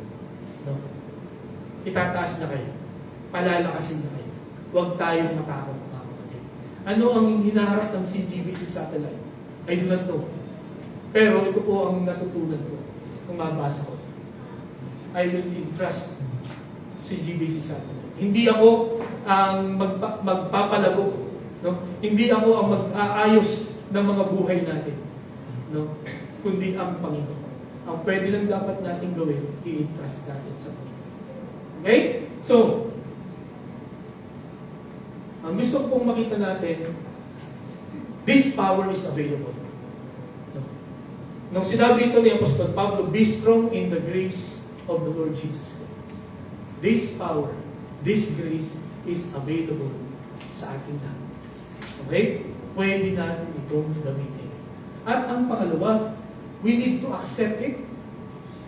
No? Itataas na kayo. Palalakasin na kayo. Huwag tayong matakot, mga kapatid. Ano ang hinaharap ng CGBC satellite? I do not know. Pero ito po ang natutunan ko kung mabasa ko. I will entrust CGBC satellite. Hindi ako ang magpapalago. No? Hindi ako ang mag-aayos ng mga buhay natin. No? Kundi ang Panginoon. Ang pwede lang dapat natin gawin, i-entrust natin sa Panginoon. Okay? So, ang gusto kong makita natin, this power is available. No? Nung sinabi ito ni Apostol Pablo, be strong in the grace of the Lord Jesus Christ. This power, this grace is available sa ating lahat. Okay? Pwede natin itong gamitin. At ang pangalawa, we need to accept it.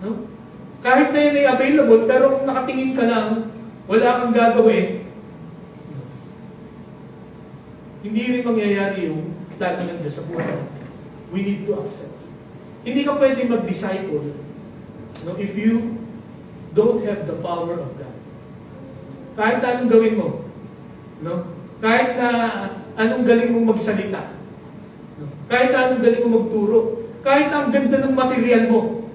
No? Kahit na yun ay available, pero kung nakatingin ka lang, wala kang gagawin, hindi rin mangyayari yung plano ng Diyos sa buhay natin. We need to accept it. Hindi ka pwede mag-disciple, no, if you don't have the power of God. Kahit na anong gawin mo, no? Kahit na anong galing mong magsalita, no? Kahit na anong galing mong magturo, kahit na ang ganda ng material mo,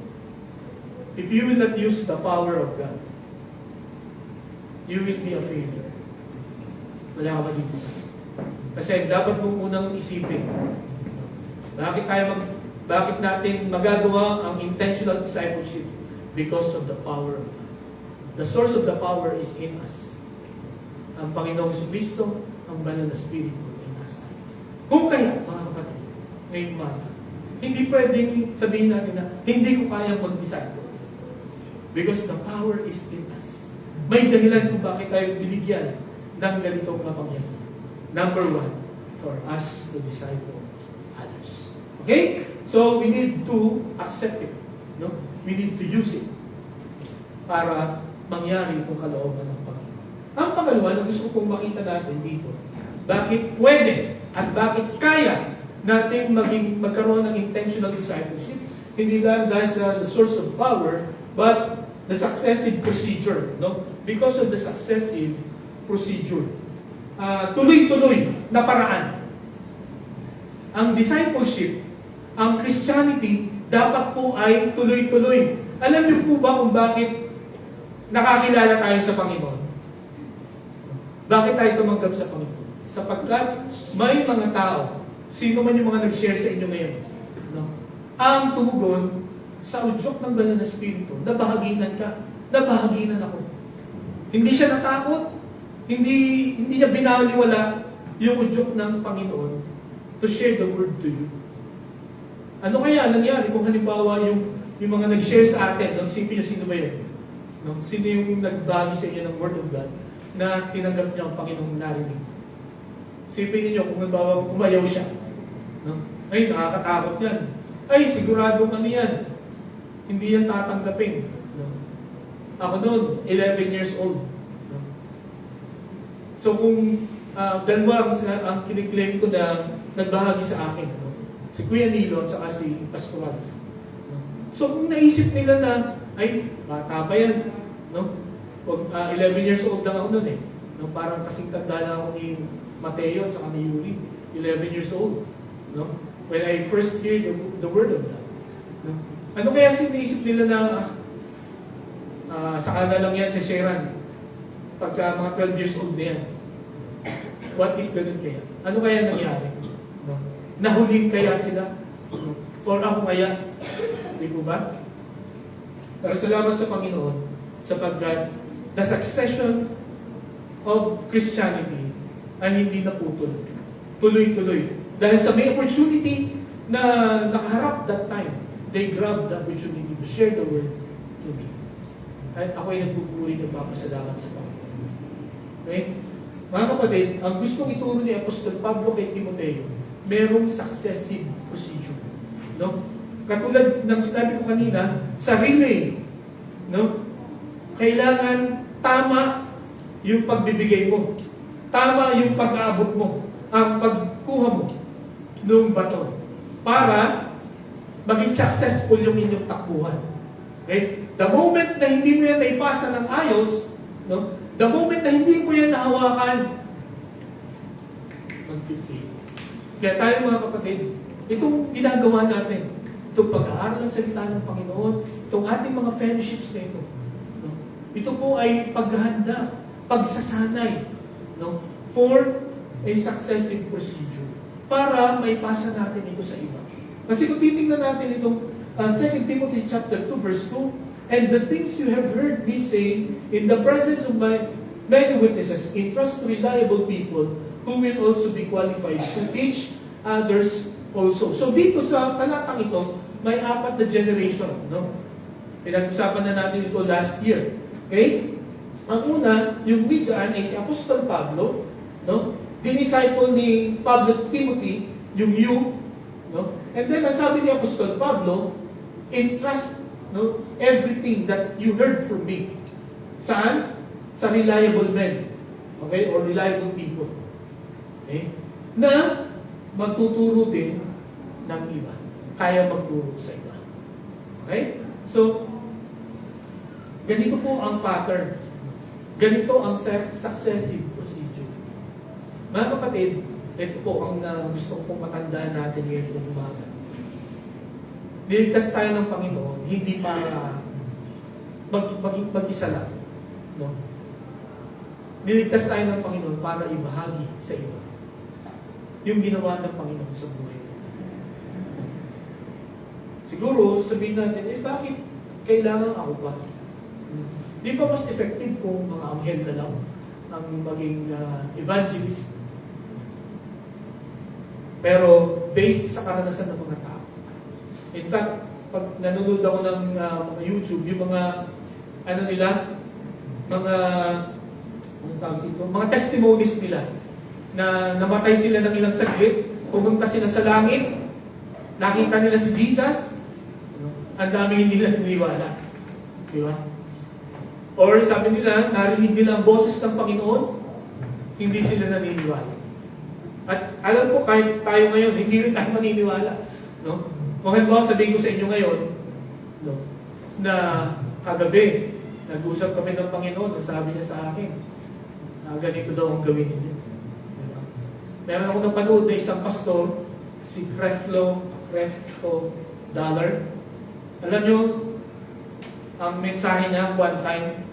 if you will not use the power of God, you will be a failure. Wala ka magiging. Kasi dapat mong unang isipin, bakit natin magagawa ang intentional discipleship? Because of the power of God. The source of the power is in us. Ang Panginoong Kristo, ang Banal na Espiritu ay nasa atin. Kung kaya, mga kapatid, ngayong umaga, hindi pwedeng sabihin natin na hindi ko kayang mag-disciple. Because the power is in us. May dahilan kung bakit tayo binigyan ng ganitong kapangyarihan. Number one, for us to disciple others. Okay? So, we need to accept it. No? We need to use it para mangyari itong kalooban ng Panginoon. Ang pangalawa na gusto kong makita natin dito, bakit pwede at bakit kaya natin magkaroon ng intentional discipleship, hindi lang dahil sa the source of power, but the successive procedure. No? Because of the successive procedure. Tuloy-tuloy na paraan. Ang discipleship, ang Christianity, dapat po ay tuloy-tuloy. Alam niyo po ba kung bakit nakakilala tayo sa Panginoon? Bakit tayo tumanggap sa Panginoon? Sapagkat may mga tao, sino man yung mga nag-share sa inyo ngayon, no? Ang tumugon sa udyok ng Banal na Espiritu, nabahaginan ka, nabahaginan ako. Hindi siya natakot, hindi niya binaliwala yung udyok ng Panginoon to share the word to you. Ano kaya nangyari kung halimbawa yung mga nag-share sa atin, no? Sino ba yun? No? Sino yung nagbagi sa inyo ng word of God na tinanggap niya ang Panginoong narinig? Sipin niyo kung halimbawa umayaw siya. No? Ay, nakakatakot yan. Ay, sigurado ano yan. Hindi yan tatanggapin. No? Ako noon, 11 years old. No? So kung dalawa ang kiniklaim ko na nagbahagi sa akin, no? Si Kuya Nilo at saka si Pastor Ralph. No? So kung naisip nila na, ay, bata pa yan. No? 11 years old lang ako noon eh. No? Parang kasing tanda na ako ni Mateo at saka ni Yuri. 11 years old. No? When I first heard the word of God. No? Ano kaya sinisip nila na sa kanila lang yan si Sharon pagka mga 12 years old na yan? What if ganun kaya? Ano kaya nangyari? No? Nahuling kaya sila? No? Or ako kaya? Hindi ko ba? Pero salamat sa Panginoon sapagkat the succession of Christianity ay hindi naputol. Tuloy-tuloy. Dahil sa may opportunity na nakaharap that time, they grabbed the opportunity to share the word to me. At ako ay nagpupuri ng papasalamat sa Panginoon. Okay? Mga kapatid, ang gustong ituro ni Apostol Pablo kay Timoteo, merong successive procedure. No? Katulad ng sinabi ko kanina, sa relay, no? Kailangan tama yung pagbibigay mo. Tama yung pag-aabot mo, ang pagkuha mo ng baton para maging successful yung inyong takbuhan. Okay? The moment na hindi mo yan naipasa ng ayos, no? The moment na hindi mo yan nahawakan, mag-fail. Kaya tayo mga kapatid, itong ginagawa natin, itong pag-aaral ng salita ng Panginoon, itong ating mga fellowships na ito, no? Ito po ay paghahanda, pagsasanay, no? For a successive procedure para maipasa natin ito sa iba. Kasi kung titingnan natin itong 2 Timothy chapter 2 verse 2, and the things you have heard me say in the presence of many witnesses, entrust to reliable people who will also be qualified to teach others also. So dito sa talatang ito, may 4 na generation, no? Pinag-usapan na natin ito last year. Okay? Ang una, yung midyan ay si Apostol Pablo, no? Dinisciple ni Pablo Timothy, yung you, no? And then, ang sabi ni Apostol Pablo, entrust, no, everything that you heard from me. Saan? Sa reliable men. Okay? Or reliable people. Okay? Na magtuturo din ng iba. Kaya magturo sa iba. Okay? So, ganito po ang pattern. Ganito ang successive procedure. Mga kapatid, ito po ang gusto kong matandaan natin ngayon ng umaga. Niligtas tayo ng Panginoon, hindi para mag-isa lang. No? Niligtas tayo ng Panginoon para ibahagi sa iba yung ginawa ng Panginoon sa buhay. Siguro, sabihin natin, bakit kailangan ako ba? Di ba mas effective kung mga anghel na lang ang maging evangelist? Pero based sa karanasan ng mga tao. In fact, pag nanonood ako ng mga YouTube, yung mga mga testimonies nila na namatay sila ng ilang saglit, pumunta sila sa langit, nakita nila si Jesus, ang dami hindi nila naniwala. Di ba? Or sabi nila, narinig nila ang boses ng Panginoon, hindi sila naniniwala. At alam ko, kahit tayo ngayon, hindi rin tayo maniniwala. No? Kung halimbawa sabihin ko sa inyo ngayon, no, na kagabi, nag-usap kami ng Panginoon, sabi niya sa akin, ganito daw ang gawin niyo. Diba? Meron ako napanood na isang pastor, si Creflo Dollar. Alam niyo, ang mensahe niya, one time,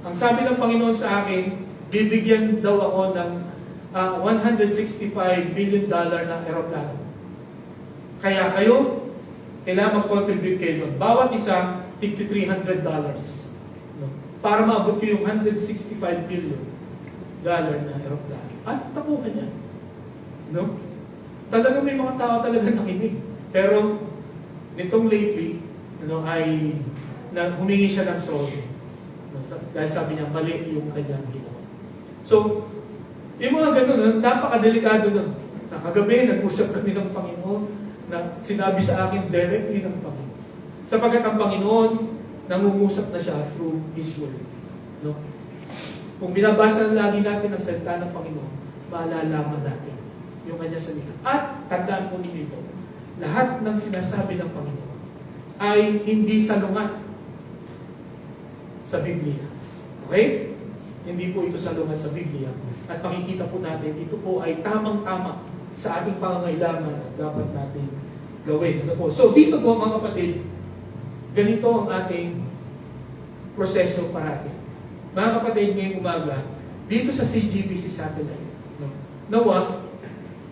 ang sabi ng Panginoon sa akin, bibigyan daw ako ng $165 billion na aeroplano. Kaya kayo, kailangan mag-contribute kayo doon. Bawat isa, $300. No? Para maabot ko yung $165 billion na aeroplano. At tapuhan niya. No? Talagang may mga tao talaga nakinig. Pero, nitong lately, ay humingi siya ng sorry. No? Dahil sabi niya, mali yung kanyang ginawa. So, yung mga ganun, napakadelikado nun. Nakagabi, nag-usap kami ng Panginoon na sinabi sa akin directly ng Panginoon. Sapagkat ang Panginoon, nangungusap na siya through His Word. No? Kung binabasa lagi natin ang salita ng Panginoon, malalaman natin yung kanya salita. At tandaan po ninyo ito, lahat ng sinasabi ng Panginoon ay hindi salungat sa Biblia. Okay? Hindi po ito salungat sa Biblia. At makikita po natin, ito po ay tamang-tama sa ating pangangailangan at dapat natin gawin. Ano po? So dito po mga kapatid, ganito ang ating proseso parati. Mga kapatid, ngayong umaga, dito sa CGBC Satellite, no? Nawa,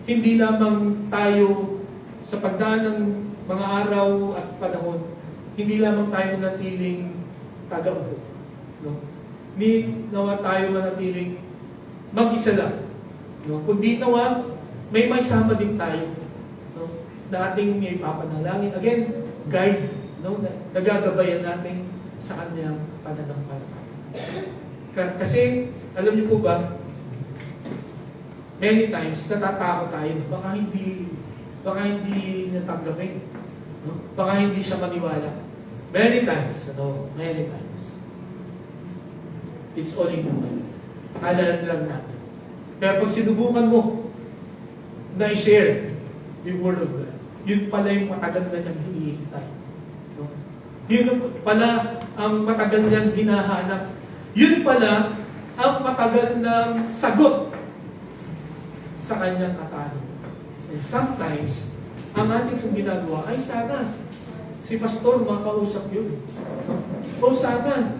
hindi lamang tayo sa pagdaan ng mga araw at panahon, hindi lamang tayo natiling taga-upo. No? Nawa tayo manatiling mag-isa lang. No? Kundi nawa, may sama din tayo. No? Na ating may papanalangin. Again, guide. No? Nagagabayan natin sa kanyang pananampalataya. Kasi, alam niyo po ba, many times, natatakot tayo. Baka hindi natanggapin. No? Baka hindi siya maniwala. Many times. Many times. It's all in human. Alala lang natin. Pero pag sinubukan mo na i-share yung Word of God, yun pala yung matagal na niyang hinihintay. No? Yun pala ang matagal niyang hinahanap. Yun pala ang matagal ng sagot sa kanyang katanungan. And sometimes, ang ating kong ginagawa ay sana si pastor makausap yun. O sana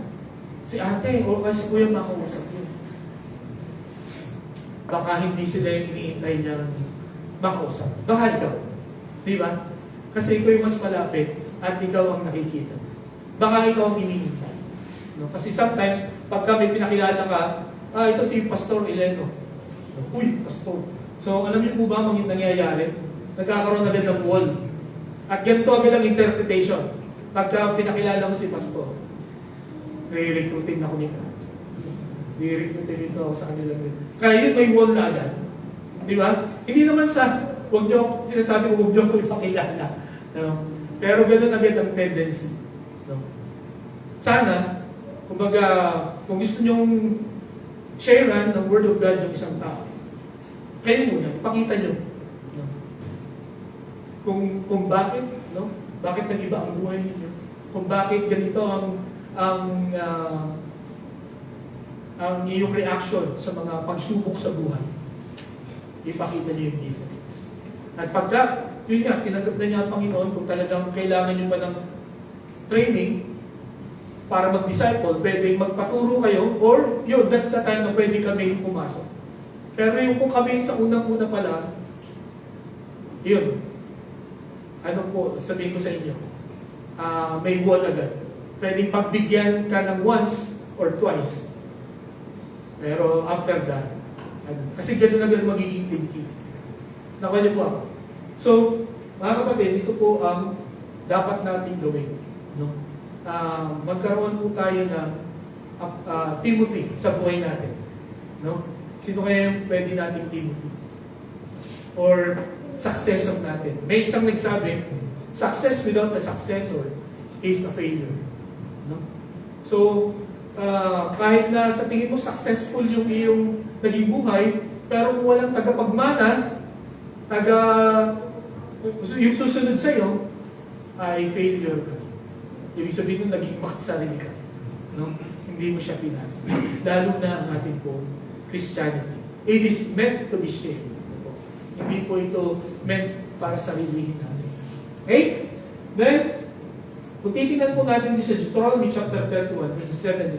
si ate o kasi kuya makausap yun. Baka hindi sila yung iniintay niyang makausap. Baka ikaw. Di ba? Kasi ikaw yung mas malapit at ikaw ang nakikita. Baka ikaw ang iniintay. No? Kasi sometimes, pag kami pinakilala ka, ito si Pastor Eleno. Uy, Pastor. So, alam niyo po ba ang nangyayari? Nagkakaroon agad ng wall. At ganito agad ang interpretation. Pagka pinakilala mo si Pastor, re-recruiting ako nito. Re-recruiting nito ako sa kanila. Kaya yun may wall na agad. Di ba? Hindi naman sinasabi ko, huwag niyo ako ipakilala. No? Pero ganun agad ang tendency. No? Sana, kumbaga, kung gusto nyong sharean ng Word of God ng isang tao, kayo muna, ipakita nyo. No? Kung bakit, no? Bakit nag-iba ang buhay ninyo? Kung bakit ganito ang iyong reaction sa mga pagsubok sa buhay. Ipakita niyo yung difference. At pagka, yun nga, tinanggap na niya ang Panginoon kung talagang kailangan niyo pa ng training para mag-disciple, pwede magpaturo kayo, or yun, that's the time na pwede kami pumasok. Pero yung kung kami sa unang-una pa lang, yun, ano po, sabihin ko sa inyo, may wall agad. Pwedeng pagbigyan ka ng once or twice. Pero after that, kasi gano'n agad magiging thinking. Nakuha niyo po ako. So, mga kapatid, ito po ang dapat natin gawin. No? Magkaroon po tayo ng Timothy sa buhay natin. No? Sino kaya yung pwede nating Timothy? Or successor natin? May isang nagsabi, success without a successor is a failure. No? So, kahit na sa tingin mo successful yung iyong naging buhay, pero kung walang tagapagmana, yung susunod sa'yo, ay failure ka. Ibig sabihin nung naging makasarili ka. No? Hindi mo siya pinasa. Lalo na ang ating po, Christianity. It is meant to be shared. Hindi po ito meant para sarilihin natin. Okay? Then, kung titignan po natin din sa Deuteronomy chapter 31, verses 7 and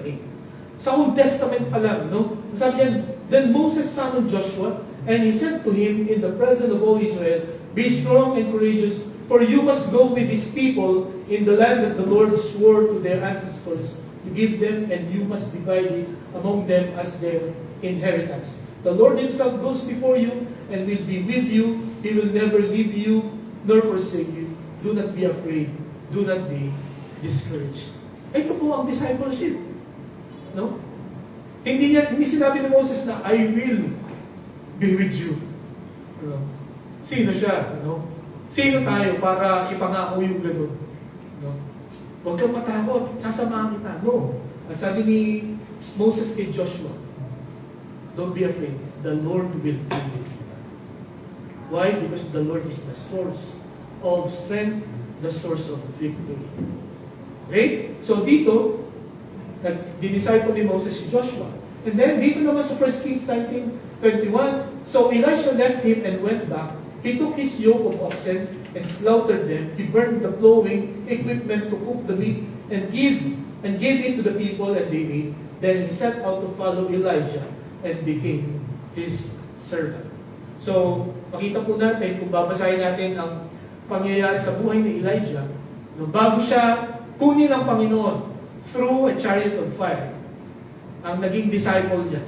8. Sa Old Testament pa lang, no? Sabi yan, then Moses son of Joshua, and he said to him in the presence of all Israel, be strong and courageous, for you must go with these people in the land that the Lord swore to their ancestors to give them, and you must divide it among them as their inheritance. The Lord himself goes before you and will be with you. He will never leave you nor forsake you. Do not be afraid. Do not be discouraged. Ito po ang discipleship. No? Hindi sinabi ni Moses na, I will be with you. No? Sino siya? No? Sino tayo para ipangako yung gano'n? No? Huwag kang matakot. Sasamahan kita. No. Ang sabi ni Moses kay Joshua, don't be afraid. The Lord will be with you. Why? Because the Lord is the source of strength, the source of victory. Okay? So dito, nag-disciple ni Moses si Joshua. And then dito naman sa 1 Kings 19:21, so Elisha left him and went back. He took his yoke of oxen and slaughtered them. He burned the plowing equipment to cook the meat and gave it to the people, and they ate. Then he set out to follow Elijah and became his servant. So, makita po natin, kung babasahin natin ang pangyayari sa buhay ni Elijah, no, bago siya kunin ng Panginoon through a chariot of fire, ang naging disciple niya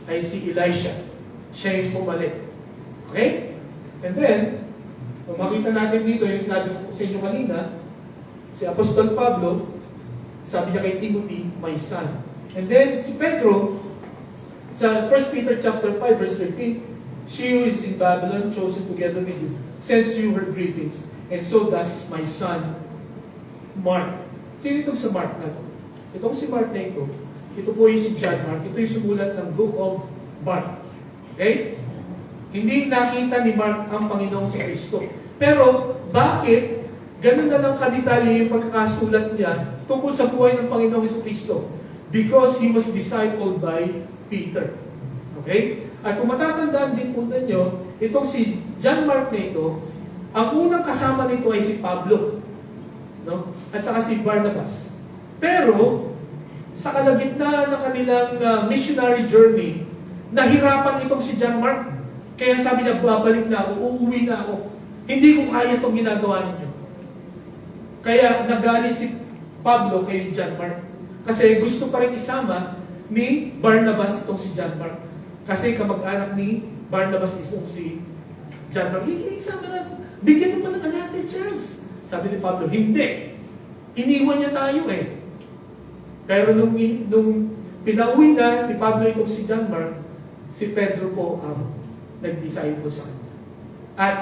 ay si Elisha. Siya yung pumalik. Okay? And then, kung makita natin dito, yung sinabi ko sa inyo kanina, si Apostol Pablo, sabi niya kay Timothy, my son. And then, si Pedro, sa 1 Peter chapter 5, verse 13, she who is in Babylon, chosen together with you, sends you her greetings, and so does my son, Mark. Sino itong sa Mark na ito? Itong si Mark na ito, ito po yung si John Mark, ito yung sumulat ng Book of Mark. Okay? Hindi nakita ni Mark ang Panginoong si Kristo. Pero, bakit ganun na lang kadetalye yung pagkakasulat niya tungkol sa buhay ng Panginoong si Kristo? Because he was discipled by Peter. Okay? At kung matatandaan din po ninyo, itong si John Mark na ito, ang unang kasama nito ay si Pablo. No? At saka si Barnabas. Pero, sa kalagitnaan ng kanilang missionary journey, nahirapan itong si John Mark. Kaya sabi niya, babalik na ako, uuwi na ako. Hindi ko kaya itong ginagawa ninyo. Kaya nagalit si Pablo kay John Mark. Kasi gusto pa rin isama ni Barnabas itong si John Mark. Kasi kamag-anak ni Barnabas itong si John Mark. Isama na, bigyan mo pa ng another chance. Sabi ni Pablo, hindi. Iniwan niya tayo eh. Pero nung pinauwi na ni Pablo itong si John Mark, si Pedro po ang nag-disciple sa kanya. At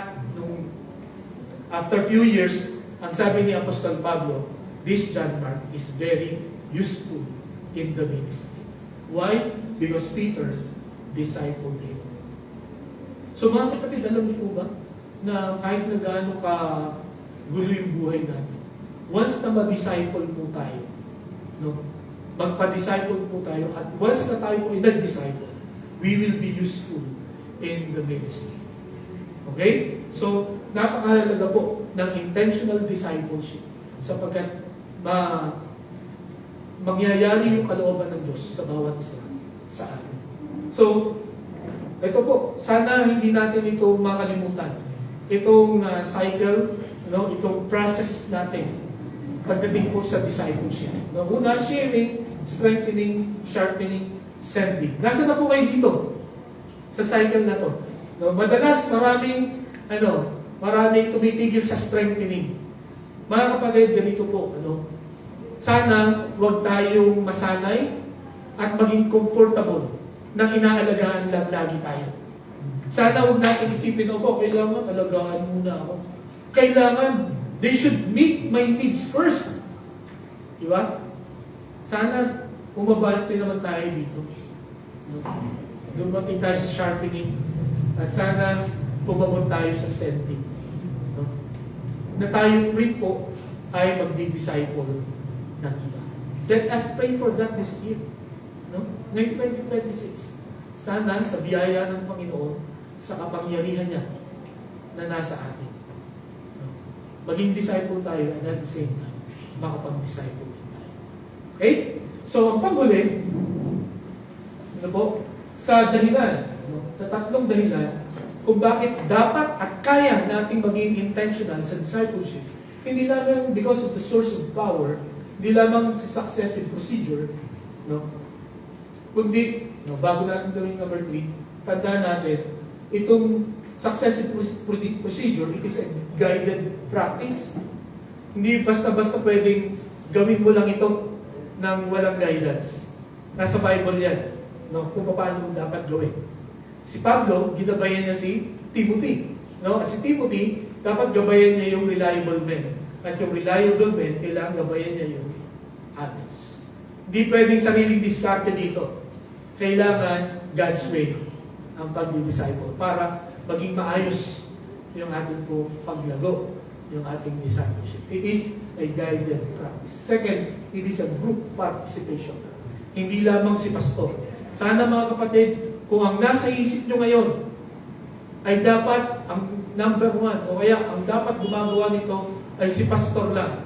after few years, ang sabi ni Apostol Pablo, this John Mark is very useful in the ministry. Why? Because Peter discipled him. So mga kapatid, alam niyo po ba na kahit na gaano ka gulo yung buhay natin, once na ma-disciple po tayo, no? Magpa-disciple po tayo, at once na tayo po nag-disciple, we will be useful in the ministry. Okay? So, napakahalaga po ng intentional discipleship sapagkat mangyayari yung kalooban ng Diyos sa bawat isa sa atin. So, ito po, sana hindi natin ito makalimutan. Itong cycle, no, itong process natin pagdating po sa discipleship. No, una, sharing, strengthening, sharpening, sending. Nasa na po kayo dito sa cycle na to? No, madalas maraming tumitigil sa strengthening. Mga kapatid, ganito po, sana huwag tayong masanay at maging comfortable na inaalagaan lang lagi tayo. Sana huwag natin isipin, kailangan alagaan muna ako. Kailangan, they should meet my needs first. Di ba? Sana, umabante naman tayo dito. Dumating tayo sa sharpening. At sana, umabot tayo sa sending. Na tayo rin po ay magdi-disciple ng iba. Let us pray for that this year. Ngayon 2026, sana sa biyaya ng Panginoon, sa kapangyarihan niya na nasa atin. Maging disciple tayo and at the same time, makapag-disciple din tayo. Okay? So, ang panghuli, sa dahilan, sa tatlong dahilan, kung bakit dapat at kaya nating maging intentional sa discipleship, hindi lamang because of the source of power, hindi lamang sa successive procedure, kundi, bago natin gawin number 3, tandaan natin, itong successive procedure, it is a guided practice. Hindi basta-basta pwedeng gawin mo lang ito ng walang guidance. Nasa Bible yan, kung paano mo dapat gawin. Si Pablo, ginabayan niya si Timothy. At si Timothy, dapat gabayan niya yung reliable men. At yung reliable men, kailangan gabayan niya yung others. Hindi pwedeng sariling diskarte dito. Kailangan God's way ang pag-disciple para maging maayos yung ating po paglago, yung ating discipleship. It is a guided practice. Second, it is a group participation. Hindi lamang si pastor. Sana mga kapatid, kung ang nasa isip nyo ngayon ay dapat ang number 1 o kaya ang dapat gumagawa nito ay si pastor lang,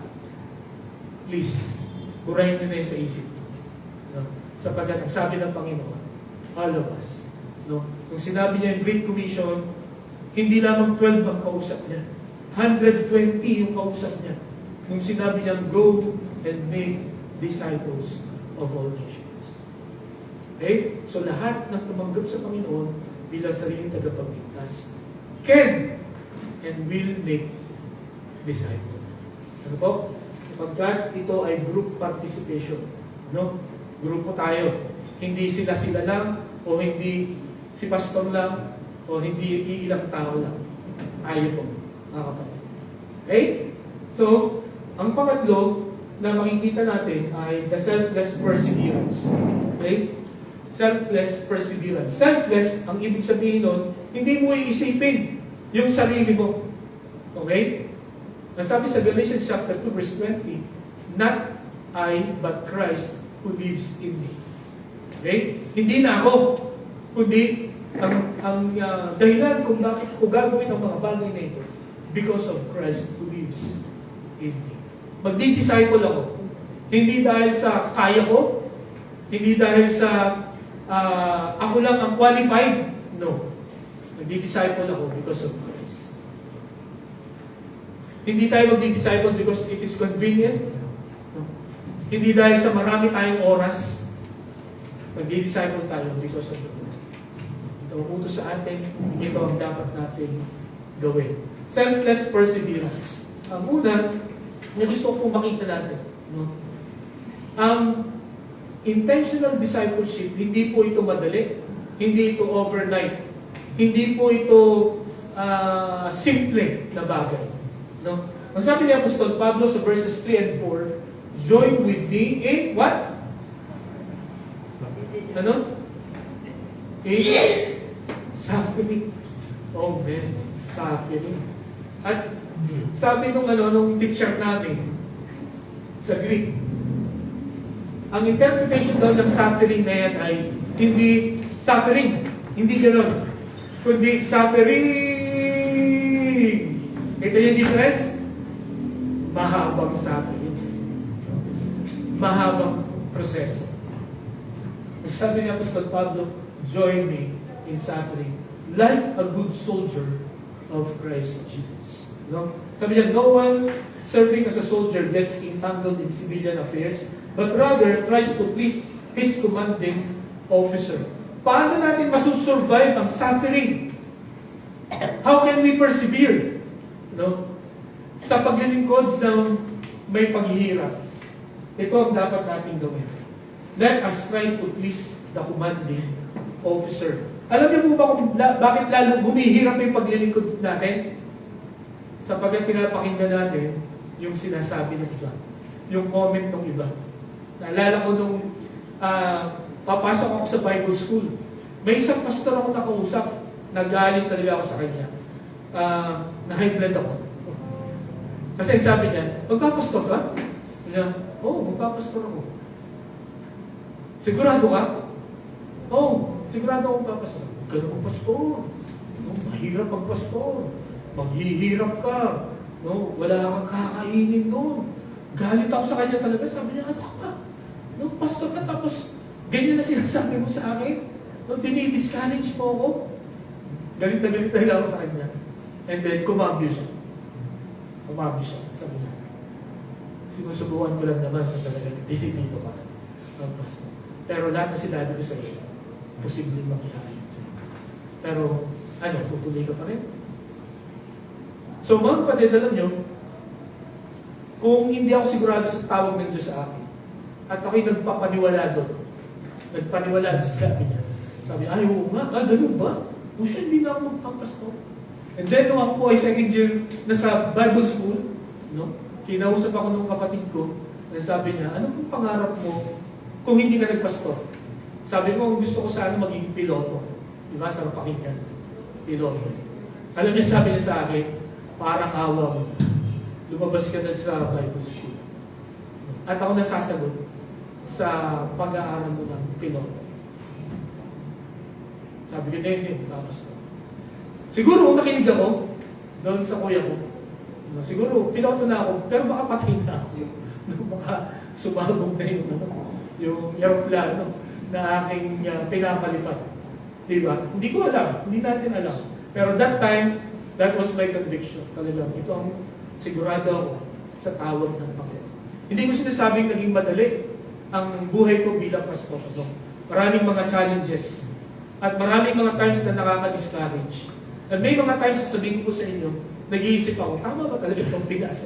please, burahin nyo na yun sa isip nyo. Sapagkat ang sabi ng Panginoon, all of us. Kung sinabi niya yung Great Commission, hindi lamang 12 ang kausap niya. 120 yung kausap niya. Kung sinabi niya, go and make disciples of all nations. Okay? So lahat ng tumanggap sa Panginoon bilang sariling tagapagligtas can and will make disciples. Ano po? Pagkat ito ay group participation. Grupo tayo. Hindi sila lang o hindi si pastor lang o hindi iilang tao lang. Tayo po, mga kapatid. Okay? So, ang pangatlo, na makikita natin ay the selfless perseverance. Okay? Selfless perseverance. Selfless, ang ibig sabihin nun, hindi mo iisipin yung sarili mo. Okay? Nasabi sa Galatians chapter 2 verse 20, not I, but Christ who lives in me. Okay? Hindi na ako, kundi ang dahilan kung bakit ko gagawin ang mga bagay na ito because of Christ who lives in me. Magdi-disciple ako. Hindi dahil sa kaya ko, hindi dahil sa ako lang ang qualified. No. Magdi-disciple ako because of Christ. Hindi tayo magdi-disciple because it is convenient. No. Hindi dahil sa marami tayong oras. Magdi-disciple tayo because of the Lord. Ito ang utos sa atin, ito ang dapat natin gawin. Selfless perseverance. Ang una, na gusto ko makita natin. No? Ang intentional discipleship, hindi po ito madali, hindi ito overnight, hindi po ito simple na bagay. No? Ang sabi ni Apostol Pablo sa verses 3 and 4, join with me in what? Ano? In suffering. Oh man, suffering. At sabi nung teacher namin sa Greek, ang interpretation daw ng suffering na yan ay hindi suffering, hindi gano'n, kundi suffering. Ito yung difference? Mahabang suffering. Mahabang proseso. Sabi ni Apostol Pablo, join me in suffering like a good soldier of Christ Jesus. No? Sabi niya, no one serving as a soldier gets entangled in civilian affairs, but rather tries to please his commanding officer. Paano natin masusurvive ang suffering? How can we persevere? No? Sa paglilingkod ng may paghihirap. Ito ang dapat natin gawin. Let us try to please the commanding officer. Alam niyo po ba kung bakit lalo humihirap yung paglilingkod natin? Sapagkat pinapakinggan natin yung sinasabi ng iba. Yung comment ng iba. Naalala ko nung papasok ako sa Bible school. May isang pastor ako nakausap. Nagaling talaga ako sa kanya. Na high blood ako. Kasi sabi niya, magpapastor ka? Niya, oo, magpapastor ako. Sigurado ka? Oo, sigurado akong papastor. Huwag ka naman pastor. Mahirap ang pastor. Maghihirap ka. No? Wala kang kakainin noon. Galit ako sa kanya talaga. Sabi niya, ano ka? No, pastor ka tapos ganyan na sinasabi mo sa akin. No, dinidiscourage mo ako. Galit na ako sa kanya. And then, kumabyo siya. Sabi niya, sinusubukan ko lang naman na talaga, disiplito ka. Pastor. Pero lahat na sinabi ko sa iyo, posibleng mangyari. Pero, tutuloy ka pa rin. So mga kapatid, alam nyo, kung hindi ako sigurado sa tawag ng Diyos sa akin, at ako'y nagpapaniwala doon, sa sabi niya, sabi, ay, oo nga, ganun ba? O siya, hindi na ako magpapasto. And then, nung ako po ay second year, nasa Bible school, no? Kinausap ako ng kapatid ko, na sabi niya, ano pong pangarap mo kung hindi ka nagpasto? Sabi ko, gusto ko sana maging piloto. Diba, sarap pakinggan. Piloto. Alam niya, sabi niya sa akin, parang awa mo. Lumabas ka na sa Bible school. At ako nasasagot sa pag-aaral mo ng piloto. Sabi ko, hindi, tapos na. Siguro, nakinig ako doon sa kuya ko. Siguro, piloto na ako, pero baka patay na ako. Baka sumabog na yung aeroplano na aking pinapalipat. Diba? Hindi ko alam. Hindi natin alam. Pero that time, that was my conviction. Talagang ito ang sigurado ako sa tawag ng Panginoon. Hindi ko sinasabing naging madali ang buhay ko bilang pastor. Maraming mga challenges. At maraming mga times na nakaka-discourage. At may mga times sasabihin ko sa inyo, nag-iisip ako, tama ba talaga itong pinasa?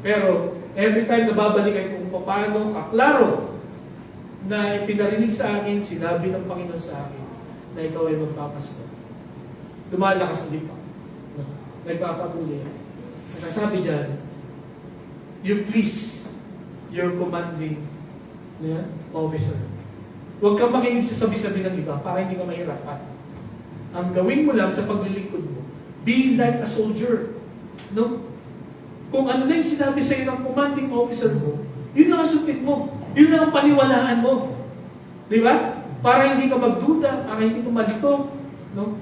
Pero every time nababalikan kung paano kaklaro na ipinarinig sa akin, sinabi ng Panginoon sa akin na ikaw ay magpapastor. Lumalakas ulit ako. Nagpapatuloy. At sabi dyan, you please your commanding officer. Huwag kang makinig sa sabi-sabi ng iba para hindi ka mahirapan. Ang gawin mo lang sa paglilingkod mo, be like a soldier. No? Kung ano na yung sinabi sa'yo ng commanding officer mo, yun lang ang sundin mo. Yun lang ang paniwalaan mo. Di ba? Para hindi ka magduda, para hindi ka malito. No?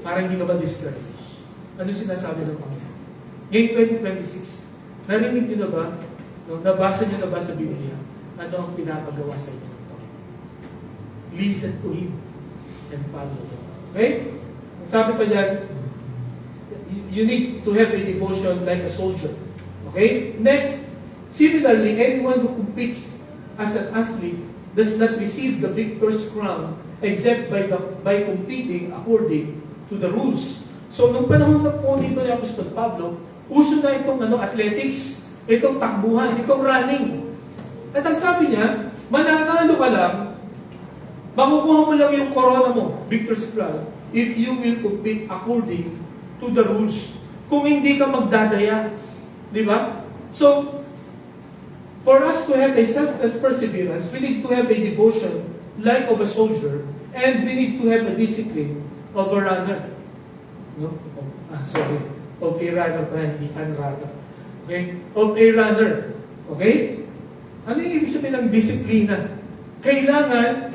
Para hindi ka ma-discourage. Ano sinasabi ng Panginoon? Ngayong 2026, narinig niyo na ba? No? Nabasa niyo na ba sa Biblia? Ano ang pinapagawa sa inyo ng Panginoon? Listen to Him and follow Him. Okay? Sabi pa dyan, you need to have a devotion like a soldier. Okay? Next, similarly, anyone who competes as an athlete does not receive the victor's crown except by competing according to the rules. So, nung panahon na po dito ni Apostol Pablo, uso na itong athletics, itong takbuhan, itong running. At ang sabi niya, mananalo ka lang, makukuha mo lang yung corona mo, victor's crown, if you will compete according to the rules. Kung hindi ka magdadaya. Di ba? So, for us to have a selfless perseverance, we need to have a devotion like of a soldier, and we need to have a discipline of a runner. No? Of a runner pa, hindi unrunner. Okay? Of a runner. Okay? Ano yung ibig sabihin ng disiplina? Kailangan,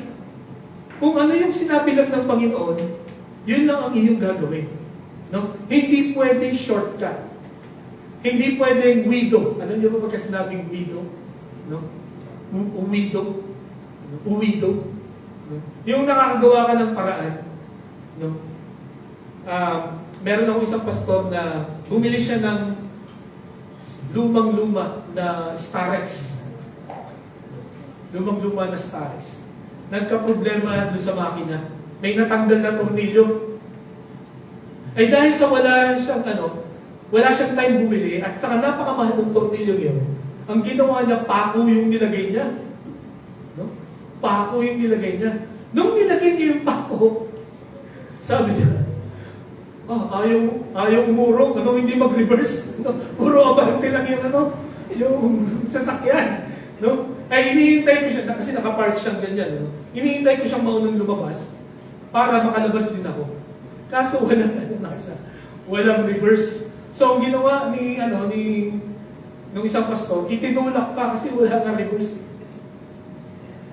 kung ano yung sinabi lang ng Panginoon, yun lang ang iyong gagawin. No? Hindi pwedeng shortcut. Hindi pwedeng widow. Alam niyo ba pagka sinabing widow? No? Widow. Widow. No? Yung nakakagawa ka ng paraan. No? Meron ako isang pastor na bumili siya ng lumang-luma na Starex. Lumang-luma na Starex. Nagka-problema doon sa makina. May natanggal na tornilyo. Ay dahil sa wala siyang time bumili at saka napakamahal ng tornilyo yun, ang ginawa niya, pako yung nilagay niya. No? Pako yung nilagay niya. Nung nilagay niya yung pako, sabi niya, ayaw umurong, hindi mag-reverse. Puro abante lang yung sasakyan. No? Ay hinihintay ko siya, kasi nakapark siyang ganyan. No? Hinihintay ko siyang maunang lumabas para makalabas din ako. Kaso walang reverse. So, ang ginawa nung isang pastor, itinulak pa kasi wala nga reverse.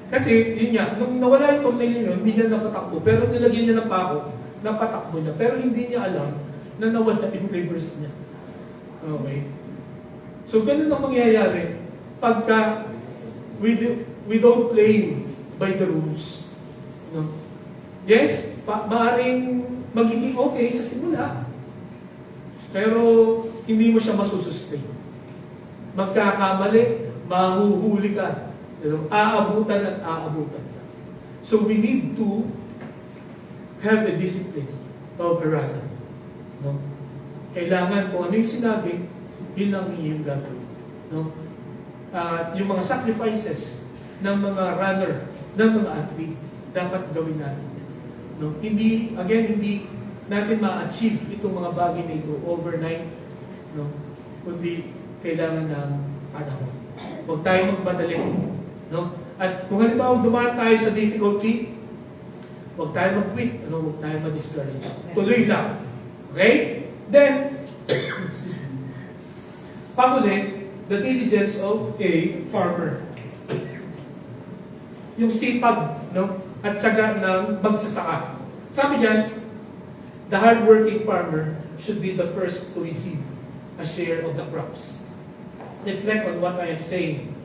Kasi, yun nga, nung nawala yung tornilyo yun, hindi niya napatakbo. Pero nilagyan niya ng pako, napatakbo niya. Pero hindi niya alam na nawala yung reverse niya. Okay? So, ganun ang mangyayari pagka we don't play by the rules. No? Yes, maaaring magiging okay sa simula. Pero hindi mo siya masusustain. Magkakamali, mahuhuli ka. Aabutan at aabutan ka. So we need to have a discipline of a runner. No? Kailangan kung ano yung sinabi, yun ang iyong gagawin. No? At yung mga sacrifices ng mga runner, ng mga athlete, dapat gawin natin. No? Hindi natin ma-achieve itong mga bagay na ito overnight, no? Kundi kailangan ng panahon. Huwag tayo magmadali. No? At kung halimbawa dumaan tayo sa difficulty, huwag tayo mag-quit, huwag tayo ma-discourage. Tuloy lang. Okay? Then, panghuli, the diligence of a farmer. Yung sipag, no? At syaga ng magsasaka. Sabi diyan, the hard-working farmer should be the first to receive a share of the crops. Reflect on what I am saying,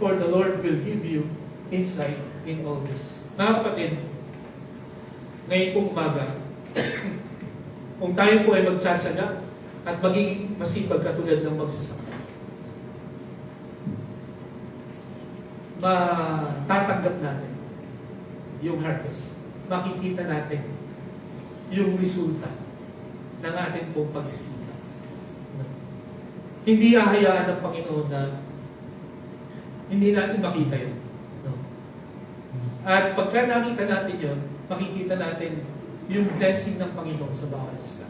for the Lord will give you insight in all this. Mga kapatid, ngayon pong umaga, kung tayo po ay magsasyaga at magiging masipag katulad ng magsasaka, matatanggap natin yung harvest. Makikita natin yung resulta ng ating pong pagsisikap. Hindi hahayaan ng Panginoon na hindi natin makita yun. No? At pagka nakita natin yun, makikita natin yung blessing ng Panginoon sa bawat isa.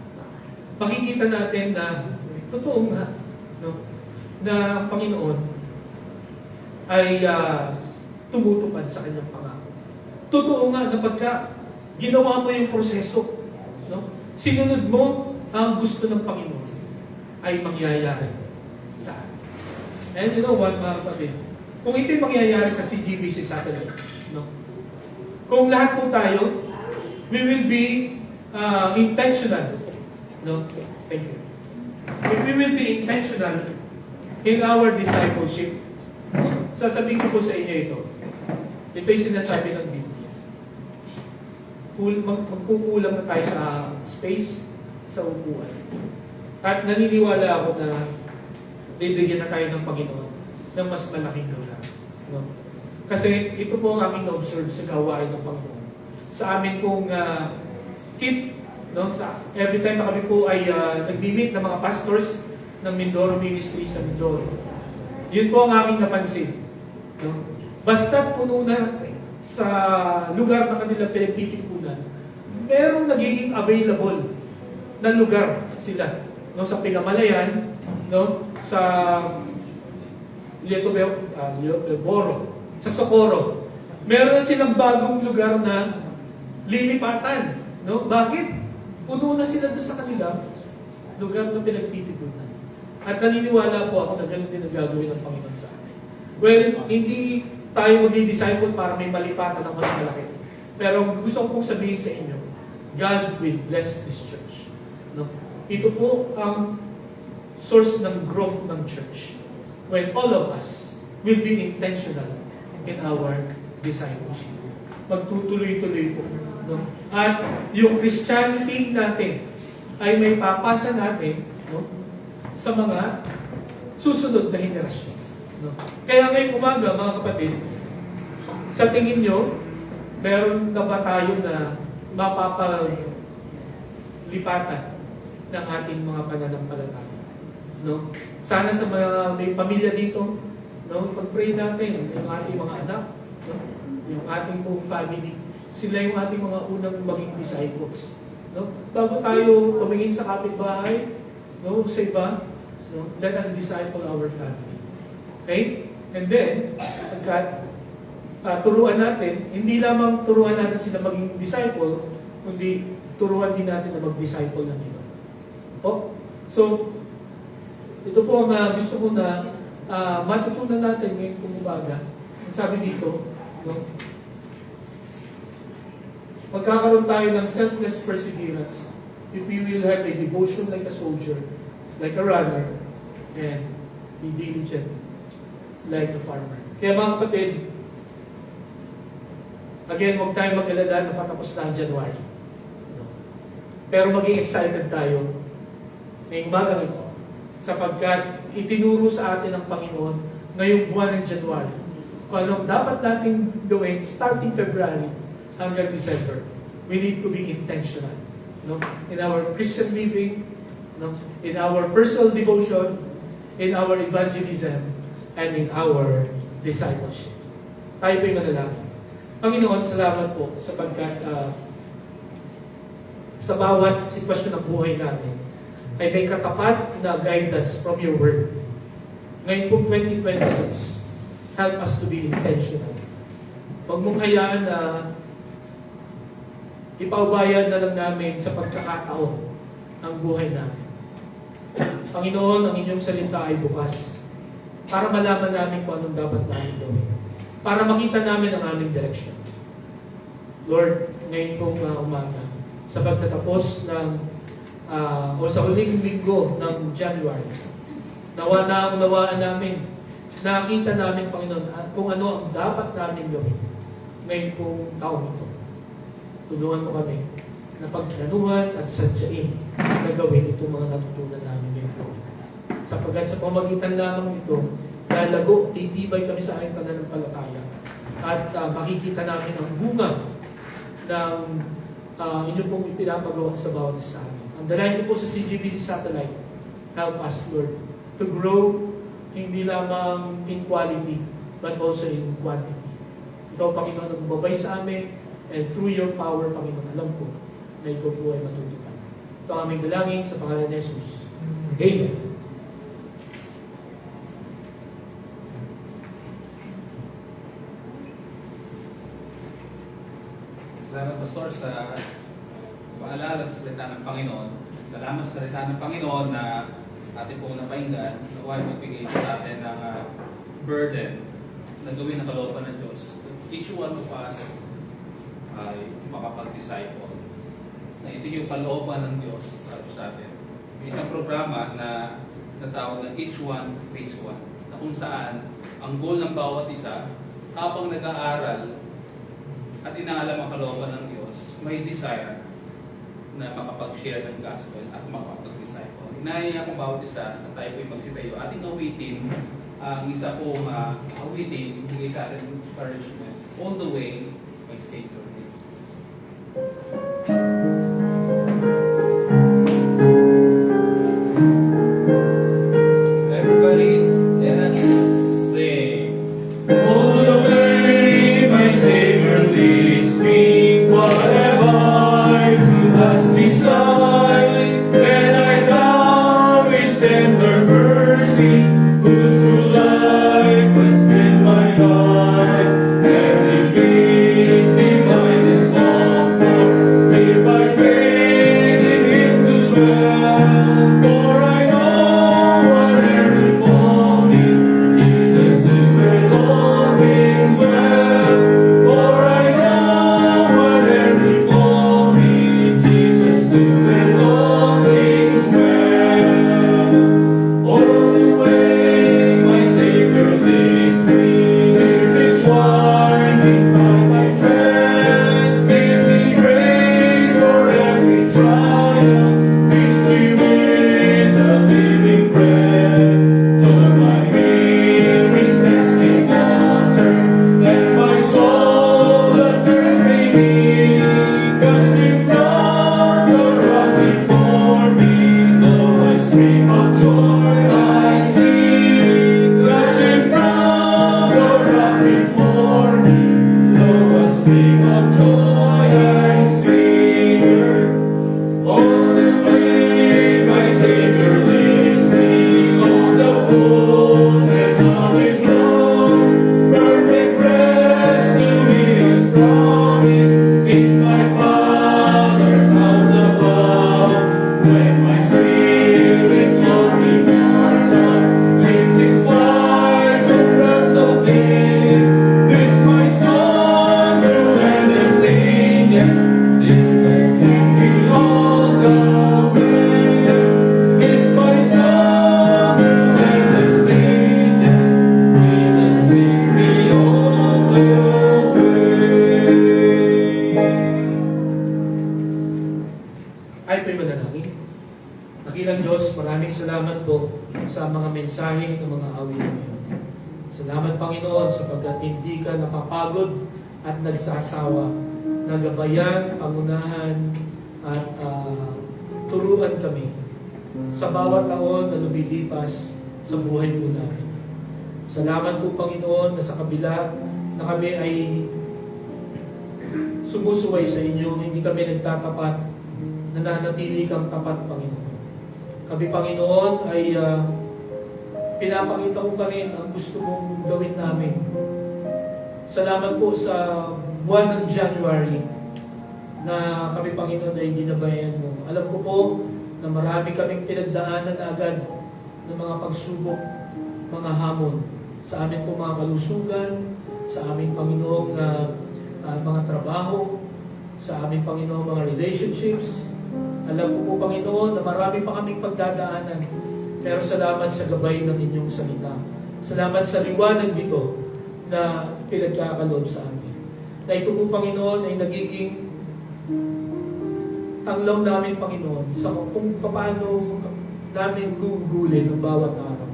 Makikita natin na totoo nga. No? na ang Panginoon ay tumutupad sa kanyang pangako. Totoo nga na pagka ginawa mo yung proseso, no? Sinunod mo ang gusto ng Panginoon, ay mangyayari sa atin. And you know what, mga kapatid? Kung ito'y mangyayari sa CGBC Satellite, no? Kung lahat po tayo, we will be intentional. No? Thank you. If we will be intentional in our discipleship, sasabihin ko po sa inyo ito. Ito'y sinasabi ng Biblia. Magkukulang na tayo sa space, sa upuan. At naniniwala ako na bibigyan na tayo ng Panginoon ng mas malaking lugar. No? Kasi ito po ang aking na-observe sa gawain ng Panginoon. Sa amin pong keep, no? Every time na kami po ay nag-meet ng mga pastors ng Mindoro Ministry sa Mindoro. Yun po ang aking napansin. No? Basta puno na sa lugar na kanila pinagtitipunan, merong nagiging available na lugar sila. No? Sa Pinamalayan, no? Sa Boro, sa Socorro. Meron silang bagong lugar na lilipatan. No? Bakit? Puno na sila doon sa kanila lugar na pinagtitipunan. At naniniwala po ako na ganun din ang gagawin ng Panginoon sa atin. Well, hindi tayo mag-disciple para may malipatan ng mas malaki. Pero gusto ko pong sabihin sa inyo, God will bless this church. No? Ito po ang source ng growth ng church. When all of us will be intentional in our discipleship. Magtutuloy-tuloy po. No? At yung Christianity natin ay may papasa natin, no? Sa mga susunod na henerasyon. No? Kaya ngayong umaga, mga kapatid, sa tingin nyo, meron na ba tayo na mapapalipatan ng ating mga pananampalataya? No? Sana sa mga may pamilya dito, no? Pag-pray natin, yung ating mga anak, no? Yung ating buong family, sila yung ating mga unang maging disciples. No? Bago tayo tumingin sa kapitbahay, no? Sa iba, no? Let us disciple our family. Okay? And then, pagkat turuan natin, hindi lamang turuan natin sila maging disciple, kundi turuan din natin na mag-disciple ng iba. Oh? So, ito po ang gusto ko na matutunan natin ngayong umaga. Ang sabi dito, no? Magkakaroon tayo ng selfless perseverance if we will have a devotion like a soldier, like a runner, and be diligent like a farmer. Kaya mga kapatid, again, huwag tayo mag-alala na patapos na ang January. No? Pero maging excited tayo ngayong umagang ito sapagkat itinuro sa atin ng Panginoon ngayong buwan ng January kung anong dapat natin gawin starting February hanggang December. We need to be intentional, no? In our Christian living, no? In our personal devotion, in our evangelism, and in our discipleship. Tayo po'y manalangin. Panginoon, salamat po sapagkat sa bawat sitwasyon ng buhay natin ay may katapat na guidance from your word. Ngayon po 2026, help us to be intentional. Huwag mong hayaan na ipaubayan na lang namin sa pagkakataon ang buhay namin. Panginoon, ang inyong salita ay bukas para malaman namin kung anong dapat namin gawin. Para makita namin ang aming direction. Lord, ngayon pong umaga, sa pagtatapos ng o sa huling linggo ng January, nawaan namin, nakita namin, Panginoon, kung ano ang dapat namin gawin ngayon pong taon ito. Tulungan mo kami na pagplanuhan at sadyain na gawin itong mga natutunan namin ngayon po. Sapagkat sa pamagitan lamang nito, lalago, titibay kami sa aming pananampalataya at makikita namin ang bunga ng inyong pong ipinapagawa sa bawat isa sa amin. Ang dalangin ko po sa CGBC Satellite, help us, Lord, to grow hindi lamang in quality, but also in quantity. Ikaw, Panginoon, ang bumabay sa amin, and through your power, Panginoon, alam ko na ikaw po ay matutupad. Ito ang aming dalangin sa pangalan ni Jesus. Amen. Salamat, Pastor, sa paalala sa salita ng Panginoon. Salamat sa salita ng Panginoon na ating pong napahinggan, naway magbigay sa atin ng burden na gawin ang kalooban ng Diyos. Each one of us ay makapag-disciple. Na ito yung kalooban ng Diyos para sa atin. May isang programa na natawag na Each One Reach One, na kung saan ang goal ng bawat isa habang nag-aaral at inaalam ang kalooban ng Diyos, may desire na makapag-share ng gospel at makapag-disciple. Inaya ko bawat isa na tayo po'y magsitayo. Ating awitin ang isa pong awitin, bigay sa atin encouragement all the way by Savior Days. Everybody, let us sing. All the way my Savior leads me, what have I to ask beside? When I doubt His tender mercy, who through life has been my guide. Let His peace divine is offered, here by faith in Him to dwell. For I know whate'er befall me, Jesus doeth all things well. For I know whate'er befall me, Jesus doeth all things well. All the way my Savior leads me, tears His winding by my trance, gives me grace for every trial, feeds me with the living bread. For my weary steps may falter, and my soul athirst may be, gushing from the rock before me, though a stream of joy I see. Gushing from the rock before me, though a stream of joy I see. All the way my Savior leads me, on the fullness of His love, perfect rest to me is promised in my Father's house above. When my spirit lonely mortal leaves its flight to realms of pain, this my song through endless ages, Jesus lead me all the way. This my song through endless ages, Jesus lead me all the way. Ay po'y manalangin. Nakilang Diyos, maraming salamat po sa mga mensahe ng mga awit ngayon. Salamat, Panginoon, sapagkat hindi ka napapagod at nagsasawa. Nagabayan, pangunahan, at turuan kami sa bawat taon na lumilipas sa buhay po namin. Salamat po, Panginoon, na sa kabila na kami ay sumusuway sa inyo, hindi kami nagtatapat, nananatili kang tapat, Panginoon. Kami, Panginoon, ay pinapakita ko pa rin ang gusto mong gawin namin. Salamat po sa buwan ng January na kami, Panginoon, ay ginabayan mo. Alam ko po na marami kaming pinagdaanan agad ng mga pagsubok, mga hamon sa amin po mga kalusugan, sa aming Panginoong mga trabaho, sa aming Panginoong mga relationships. Alam ko po, Panginoon, na marami pa kaming pagdadaanan. Pero salamat sa gabay ng inyong salita. Salamat sa liwanag dito na pinagkakaloob sa amin. Na ito po, Panginoon, ay nagiging tanglaw namin, Panginoon, sa kung paano namin gugulin ang bawat araw.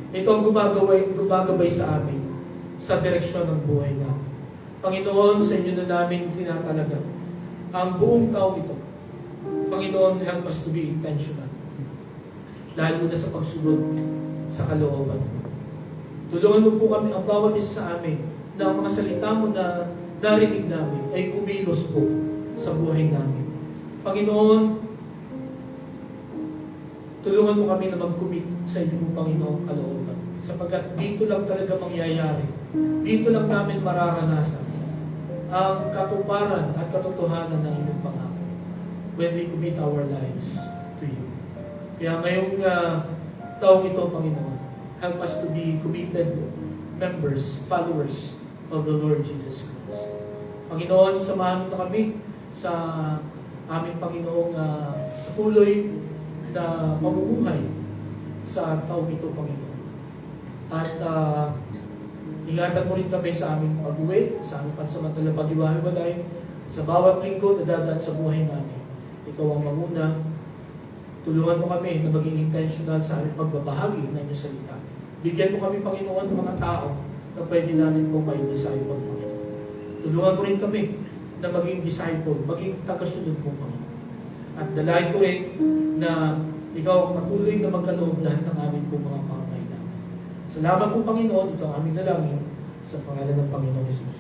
Ito ang gumagabay sa amin sa direksyon ng buhay namin. Panginoon, sa inyo na namin tinatalaga ang buong tao ito. Panginoon, help us to be intentional. Lalo na sa pagsunod sa kalooban. Tulungan mo po kami, ang bawat isa sa amin, na ang mga salita mo na narinig namin ay kumilos po sa buhay namin. Panginoon, tulungan mo kami na mag-commit sa inyong Panginoong kalooban. Sapagkat dito lang talaga mangyayari. Dito lang namin mararanasan ang katuparan at katotohanan ng inyong pangako when we commit our lives to you. Kaya ngayong taong ito, Panginoon, help us to be committed members, followers of the Lord Jesus Christ. Panginoon, samahan mo na kami sa aming Panginoong patuloy na pamumuhay sa taong ito, Panginoon. At ingatan mo rin kami sa aming pag-uwi, sa aming pansamantala pag-iwahiwalay, sa bawat linggo na dadaan sa buhay namin. Ikaw ang mamuna. Tulungan mo kami na maging intentional sa aming pagbabahagi ng iyong salita. Bigyan mo kami, Panginoon, ng mga tao na pwede namin po kayo disciple, Panginoon. Tulungan mo rin kami na maging disciple, maging tagasunod po, Panginoon. At dalayan ko rin na ikaw ang patuloy na magkaloob lahat ng aming po mga pangangailangan. Salamat po, Panginoon. Ito ang aming dalangin sa pangalan ng Panginoon Jesus.